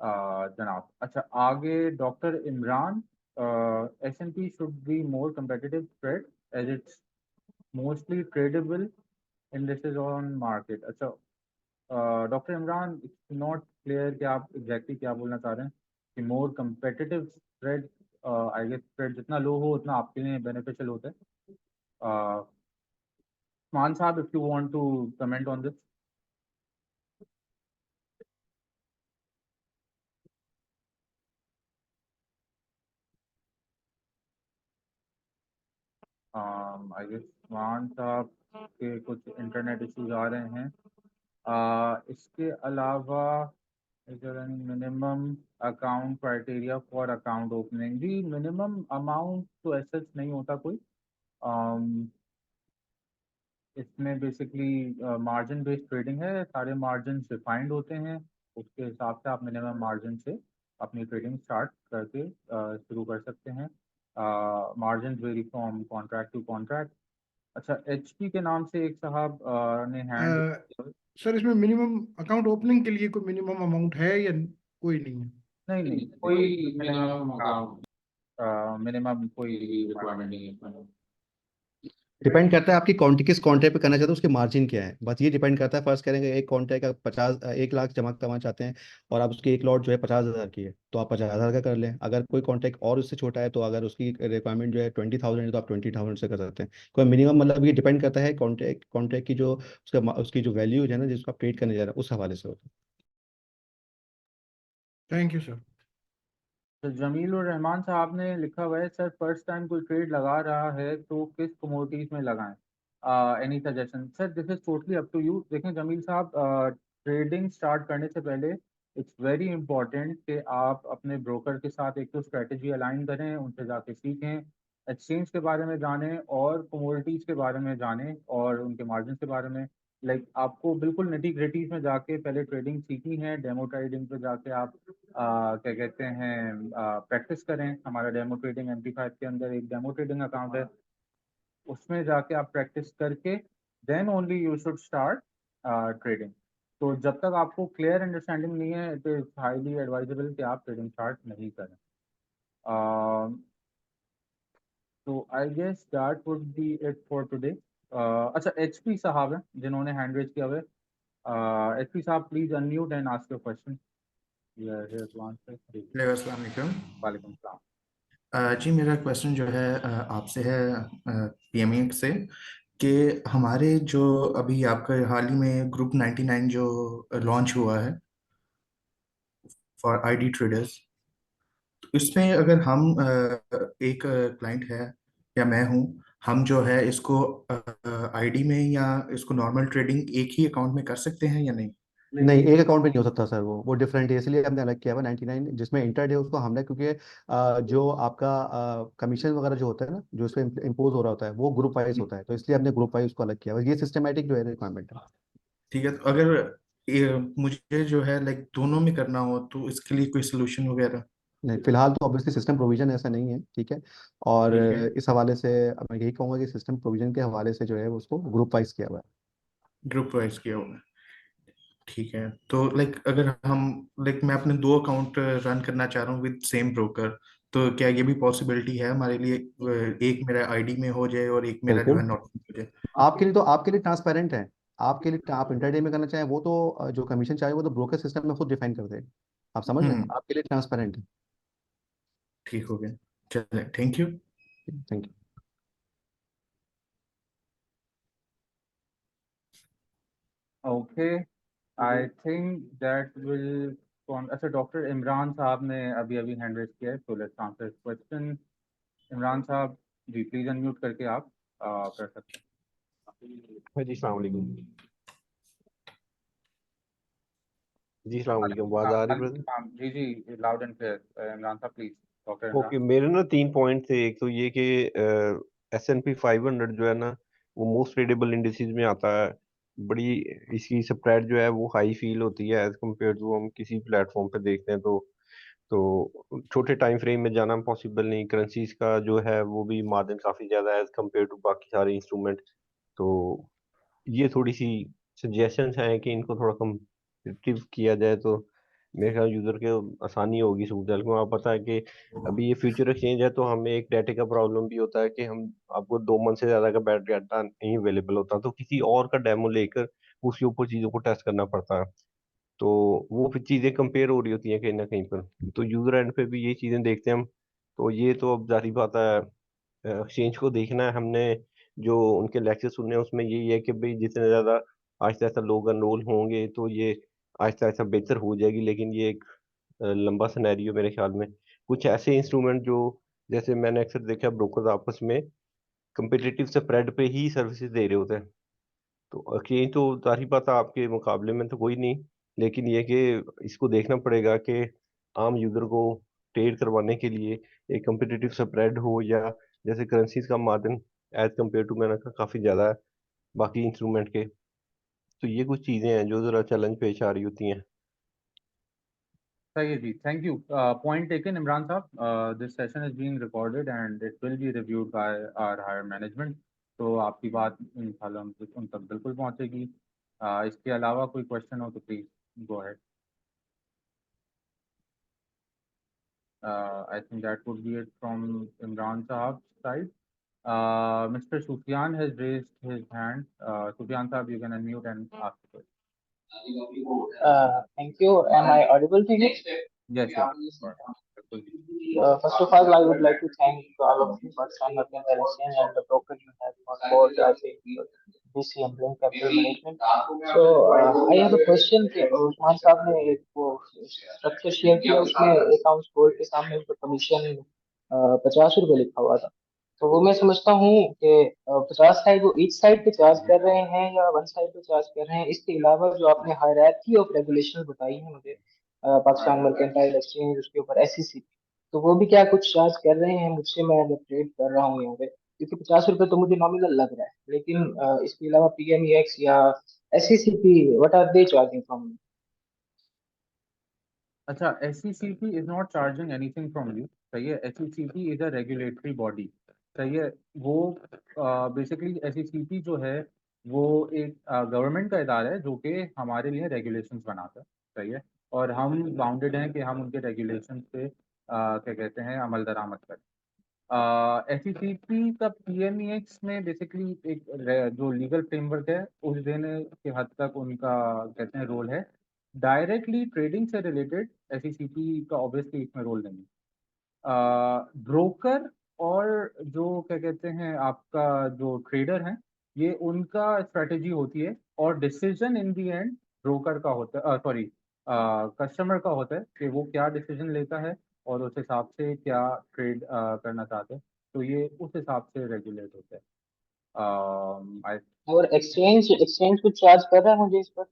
Speaker 3: जनाब अच्छा आगे doctor Imran, S&P should be more competitive spread as it's mostly tradable indices on market। अच्छा doctor Imran, it's not clear कि आप एग्जैक्टली क्या बोलना चाह रहे हैं कि more competitive spread। I guess spread जितना लो हो उतना आपके लिए बेनिफिशियल होता है। मान साहब, if you want to comment on this. I guess Maan साहब के कुछ इंटरनेट इश्यूज आ रहे हैं। इसके अलावा minimum account criteria for account opening, जी मिनिमम अमाउंट तो ऐसा नहीं होता कोई। इसमें बेसिकली मार्जिन बेस्ड ट्रेडिंग है, सारे मार्जिन डिफाइंड होते हैं, उसके हिसाब से आप मिनिमम मार्जिन से अपनी ट्रेडिंग स्टार्ट करके शुरू कर सकते हैं। Margin vary from contract to contract. अच्छा एचपी के नाम से एक साहब ने हैंड।
Speaker 4: सर इसमें मिनिमम अकाउंट ओपनिंग के लिए कोई मिनिमम अमाउंट है या कोई नहीं है?
Speaker 3: नहीं नहीं कोई मिनिमम अकाउंट मिनिमम कोई रिक्वायरमेंट नहीं है।
Speaker 1: डिपेंड करता है आपकी किस कॉन्ट्रैक्ट पे करना चाहते हो, उसके मार्जिन क्या है, बस ये डिपेंड करता है। फर्स्ट करेंगे एक कॉन्ट्रैक्ट का 1 लाख जमा करना चाहते हैं और आप उसकी एक लॉट जो है 50,000 की है, तो आप 50,000 का कर लें। अगर कोई कॉन्ट्रैक्ट और उससे छोटा है, तो अगर उसकी रिक्वायरमेंट जो है 20,000 है, तो आप 20,000 से कर सकते हैं। कोई मिनिमम मतलब ये डिपेंड करता है कॉन्ट्रैक्ट कॉन्ट्रैक्ट की जो उसकी जो वैल्यू है ना, जिसको आप ट्रेड करने जा रहे हैं, उस हवाले से होता
Speaker 4: थैंक यू सर।
Speaker 3: तो जमील उर रहमान साहब ने लिखा हुआ है सर फर्स्ट टाइम कोई ट्रेड लगा रहा है तो किस कमोडिटीज में लगाएं, any suggestion. Sir this is totally up to you. देखें जमील साहब, ट्रेडिंग स्टार्ट करने से पहले इट्स वेरी इंपॉर्टेंट कि आप अपने ब्रोकर के साथ एक तो स्ट्रेटजी अलाइन करें, उनसे जाके सीखें एक्सचेंज के बारे में जानें और कमोडिटीज के बारे में जानें और उनके मार्जिन के बारे में। लाइक आपको बिल्कुल निटी ग्रिटीज में जाके पहले ट्रेडिंग सीखनी है। डेमो ट्रेडिंग पे जाके आप क्या कहते हैं प्रैक्टिस करें। हमारा डेमो ट्रेडिंग MT5 के अंदर एक डेमो ट्रेडिंग अकाउंट है, उसमें जाके आप प्रैक्टिस करके then only you should start trading. तो जब तक आपको क्लियर अंडरस्टैंडिंग नहीं है, इट इज हाईली एडवाइजेबल कि आप ट्रेडिंग स्टार्ट नहीं करें। तो I guess that would be it for today. अच्छा, HP साहब हैं जिन्होंने हैंड रेज किया हुआ है। HP साहब please unmute and ask your question.
Speaker 7: Hello, अस्सलाम वालेकुम।
Speaker 3: वालेकुम सलाम।
Speaker 7: जी, मेरा क्वेश्चन जो है आपसे है, PME से, कि हमारे जो अभी आपका हाल ही में ग्रुप 99 जो लॉन्च हुआ है फॉर ID ट्रेडर्स, इसमें अगर हम एक क्लाइंट है या मैं हूँ, हम जो है इसको ID में या इसको नॉर्मल ट्रेडिंग एक ही अकाउंट में कर सकते हैं या नहीं?
Speaker 1: नहीं, एक अकाउंट पे नहीं हो सकता सर, वो डिफरेंट है, इसलिए हमने अलग किया हुआ 99, जिसमें इंटरडे उसको हमने, क्योंकि जो आपका कमीशन वगैरह जो होता है ना, जो इस पे इम्पोज हो रहा होता है, वो ग्रुप वाइज होता है, तो इसलिए हमने ग्रुप वाइज उसको अलग किया हुआ है। ये सिस्टमेटिक जो है रिक्वायरमेंट है।
Speaker 7: ठीक है, तो अगर मुझे जो है लाइक दोनों में करना हो तो इसके लिए कोई सोल्यूशन वगैरह?
Speaker 1: नहीं, फिलहाल तो ऑब्वियसली सिस्टम प्रोविजन ऐसा नहीं है, ठीक है। और
Speaker 7: ठीक है,
Speaker 1: इस हवाले से मैं यही कहूंगा कि सिस्टम प्रोविजन के हवाले से जो है उसको ग्रुप वाइज किया हुआ है।
Speaker 7: ग्रुप वाइज किया हुआ है। ठीक है, तो लाइक अगर हम लाइक मैं अपने दो अकाउंट रन करना चाह रहा हूँ विद सेम ब्रोकर, तो क्या ये भी पॉसिबिलिटी है हमारे लिए? एक मेरा ID में हो जाए और एक मेरा जो
Speaker 1: बिल्कुल,
Speaker 7: है नॉट हो जाए।
Speaker 1: आपके लिए ट्रांसपेरेंट है। आपके लिए आप इंटरडे में करना चाहें, वो तो जो कमीशन चाहिए वो तो ब्रोकर सिस्टम में खुद डिफाइन कर देगा। आप समझ रहे हैं,
Speaker 7: हम्म,
Speaker 1: आपके लिए ट्रांसपेरेंट है।
Speaker 7: ठीक हो गया, चले, thank you.
Speaker 1: Thank you.
Speaker 3: Okay, I think that will कौन। अच्छा, डॉक्टर इमरान साहब ने अभी अभी हैंड रेज किया है, तो लेट्स आंसर क्वेश्चन। इमरान साहब जी, प्लीज अनम्यूट करके आप कर सकते
Speaker 8: हाँ जी, अस्सलाम वालेकुम। जी, अस्सलाम
Speaker 3: हैं।
Speaker 8: वालेकुम। आवाज़ आ रही
Speaker 3: वालेकुम
Speaker 8: ब्रदर?
Speaker 3: सलाम। जी जी, लाउड एंड क्लियर। इमरान साहब प्लीज, डॉक्टर इमरान।
Speaker 8: ओके, मेरे ना 3 पॉइंट थे। एक तो ये कि S&P 500 जो है ना, वो मोस्ट ट्रेडेबल इंडिसेस में आता है। बड़ी इसकी स्प्रेड जो है वो हाई फील होती है एज कम्पेयर टू हम किसी प्लेटफॉर्म पे देखते हैं। तो छोटे टाइम फ्रेम में जाना पॉसिबल नहीं। करेंसीज का जो है वो भी मार्जिन काफ़ी ज़्यादा है एज कम्पेयर टू बाकी सारे इंस्ट्रूमेंट। तो ये थोड़ी सी सजेशंस हैं कि इनको थोड़ा कम्पिटिटिव किया जाए तो मेरे ख्याल यूज़र के आसानी होगी सूट। को आप पता है कि अभी ये फ्यूचर एक्सचेंज है, तो हमें एक डाटा का प्रॉब्लम भी होता है कि हम आपको 2 मंथ से ज़्यादा का बैट डाटा नहीं अवेलेबल होता, तो किसी और का डेमो लेकर उसके ऊपर चीज़ों को टेस्ट करना पड़ता है। तो वो फिर चीज़ें कंपेयर हो रही होती हैं कहीं ना कहीं पर। तो यूज़र एंड पे भी ये चीज़ें देखते हैं हम। तो ये तो अब जारी बात है, एक्सचेंज को देखना है हमने। जो उनके लेक्चर सुनने हैं उसमें यही है कि भाई जितने ज़्यादा आहिस्ता आहिस्ता लोग अनरोल होंगे तो ये आहिस्ता आहिस्ता बेहतर हो जाएगी। लेकिन ये एक लंबा सिनेरियो मेरे ख्याल में। कुछ ऐसे इंस्ट्रूमेंट जो, जैसे मैंने अक्सर देखा ब्रोकर्स आपस में कम्पिटिटिव स्प्रेड पे ही सर्विसेज दे रहे होते हैं। तो एक्सचेंज तो ज़ाहिर बात है आपके मुकाबले में तो कोई नहीं, लेकिन ये कि इसको देखना पड़ेगा कि आम यूज़र को ट्रेड करवाने के लिए एक कम्पिटिटिव स्प्रेड हो, या जैसे करेंसीज का मार्जिन एज कम्पेयर टू मैंने कहा काफ़ी ज़्यादा है बाकी इंस्ट्रूमेंट के। तो ये कुछ चीज़ें हैं जो ज़रा चैलेंज पेश आ रही होती हैं।
Speaker 3: सही है जी, thank you. Point taken Imran साहब। This session is being recorded and it will be reviewed by our higher management. तो आपकी बात इंशाल्लाह उन तक बिल्कुल पहुंचेगी। इसके अलावा कोई क्वेश्चन हो तो please go ahead. I think that would be it from Imran Sahab's side. Mr. Sufyan has raised his hand. Sufyan Sahab, you can unmute and ask the question.
Speaker 9: Thank you. Am I audible to you?
Speaker 3: Yes, yes. Good.
Speaker 9: First of all, I would like to thank all of you, Pakistan Merchant Alliance and the broker you have on board, I think, BCM Blink Capital Management. So, I have a question कि उस्मान साहब ने एक वो structure share किया, उसमें accounts board के सामने उसका कमीशन 50 रुपये लिखा हुआ था। तो वो मैं समझता हूँ कि 50 है वो ईच साइड पे चार्ज कर रहे हैं या वन साइड पे चार्ज कर रहे हैं। इसके अलावा जो आपने हायरार्की ऑफ रेगुलेशन बताई है मुझे, पाकिस्तान मर्केंटाइल एक्सचेंज, उसके ऊपर SEC, तो वो भी क्या कुछ चार्ज कर रहे हैं मुझसे? मैं जब ट्रेड कर रहा हूँ यहाँ पे, क्योंकि 50 रुपये तो मुझे नॉमिनल लग रहा है, लेकिन इसके अलावा PMEX या SCCP, what are they charging from?
Speaker 3: अच्छा, SECP is not charging anything from you, सही है। SECP is a regulatory body, सही है। वो बेसिकली SECP जो है वो एक गवर्नमेंट का इदारा है जो कि हमारे लिए रेगुलेशंस बनाता है, सही है। और हम बाउंडेड हैं कि हम उनके रेगुलेशन से क्या कहते हैं अमल दरामद करें। SECP का PMEX में बेसिकली एक जो लीगल फ्रेमवर्क है उस देने के हद तक उनका कहते हैं रोल है। डायरेक्टली ट्रेडिंग से रिलेटेड SECP का ऑब्वियसली इसमें रोल नहीं है। ब्रोकर और जो क्या कहते हैं आपका जो ट्रेडर है, ये उनका स्ट्रेटेजी होती है और decision in the and broker का होता है, सॉरी कस्टमर का होता है कि वो क्या डिसीजन लेता है और उस हिसाब से क्या ट्रेड करना चाहते हैं। तो ये उस हिसाब से रेगुलेट होता है।
Speaker 9: और एक्सचेंज कुछ चार्ज कर रहा है मुझे इस पर?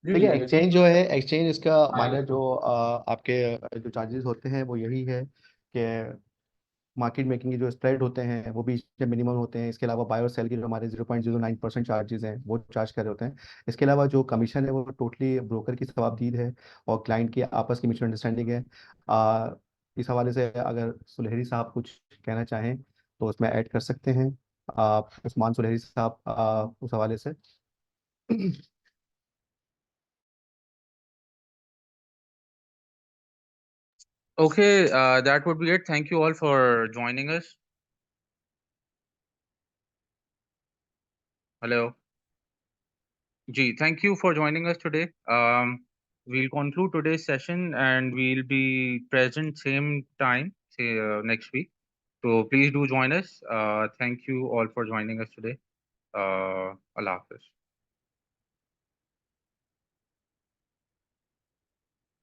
Speaker 3: जी
Speaker 1: देखिए,
Speaker 3: जी
Speaker 1: एक्सचेंज जो है, एक्सचेंज इसका माइनर जो आपके जो चार्जेस होते हैं वो यही है कि मार्केट मेकिंग के जो स्प्रेड होते हैं वो भी इसमें मिनिमम होते हैं। इसके अलावा बाय और सेल के जो हमारे 0.09% चार्जेस हैं वो चार्ज कर रहे होते हैं। इसके अलावा जो कमीशन है वो टोटली ब्रोकर की सवाबदीद है और क्लाइंट की आपस की म्यूचुअल अंडरस्टैंडिंग है। इस हवाले से अगर सुलहरी साहब कुछ कहना चाहें तो उसमें ऐड कर सकते हैं। उस्मान सुलहरी साहब उस हवाले से।
Speaker 3: Okay, that would be it. Thank you all for joining us. Hello. Ji, thank you for joining us today. We'll conclude today's session and we'll be present same time, say next week. So please do join us. Thank you all for joining us today. Allah Hafiz.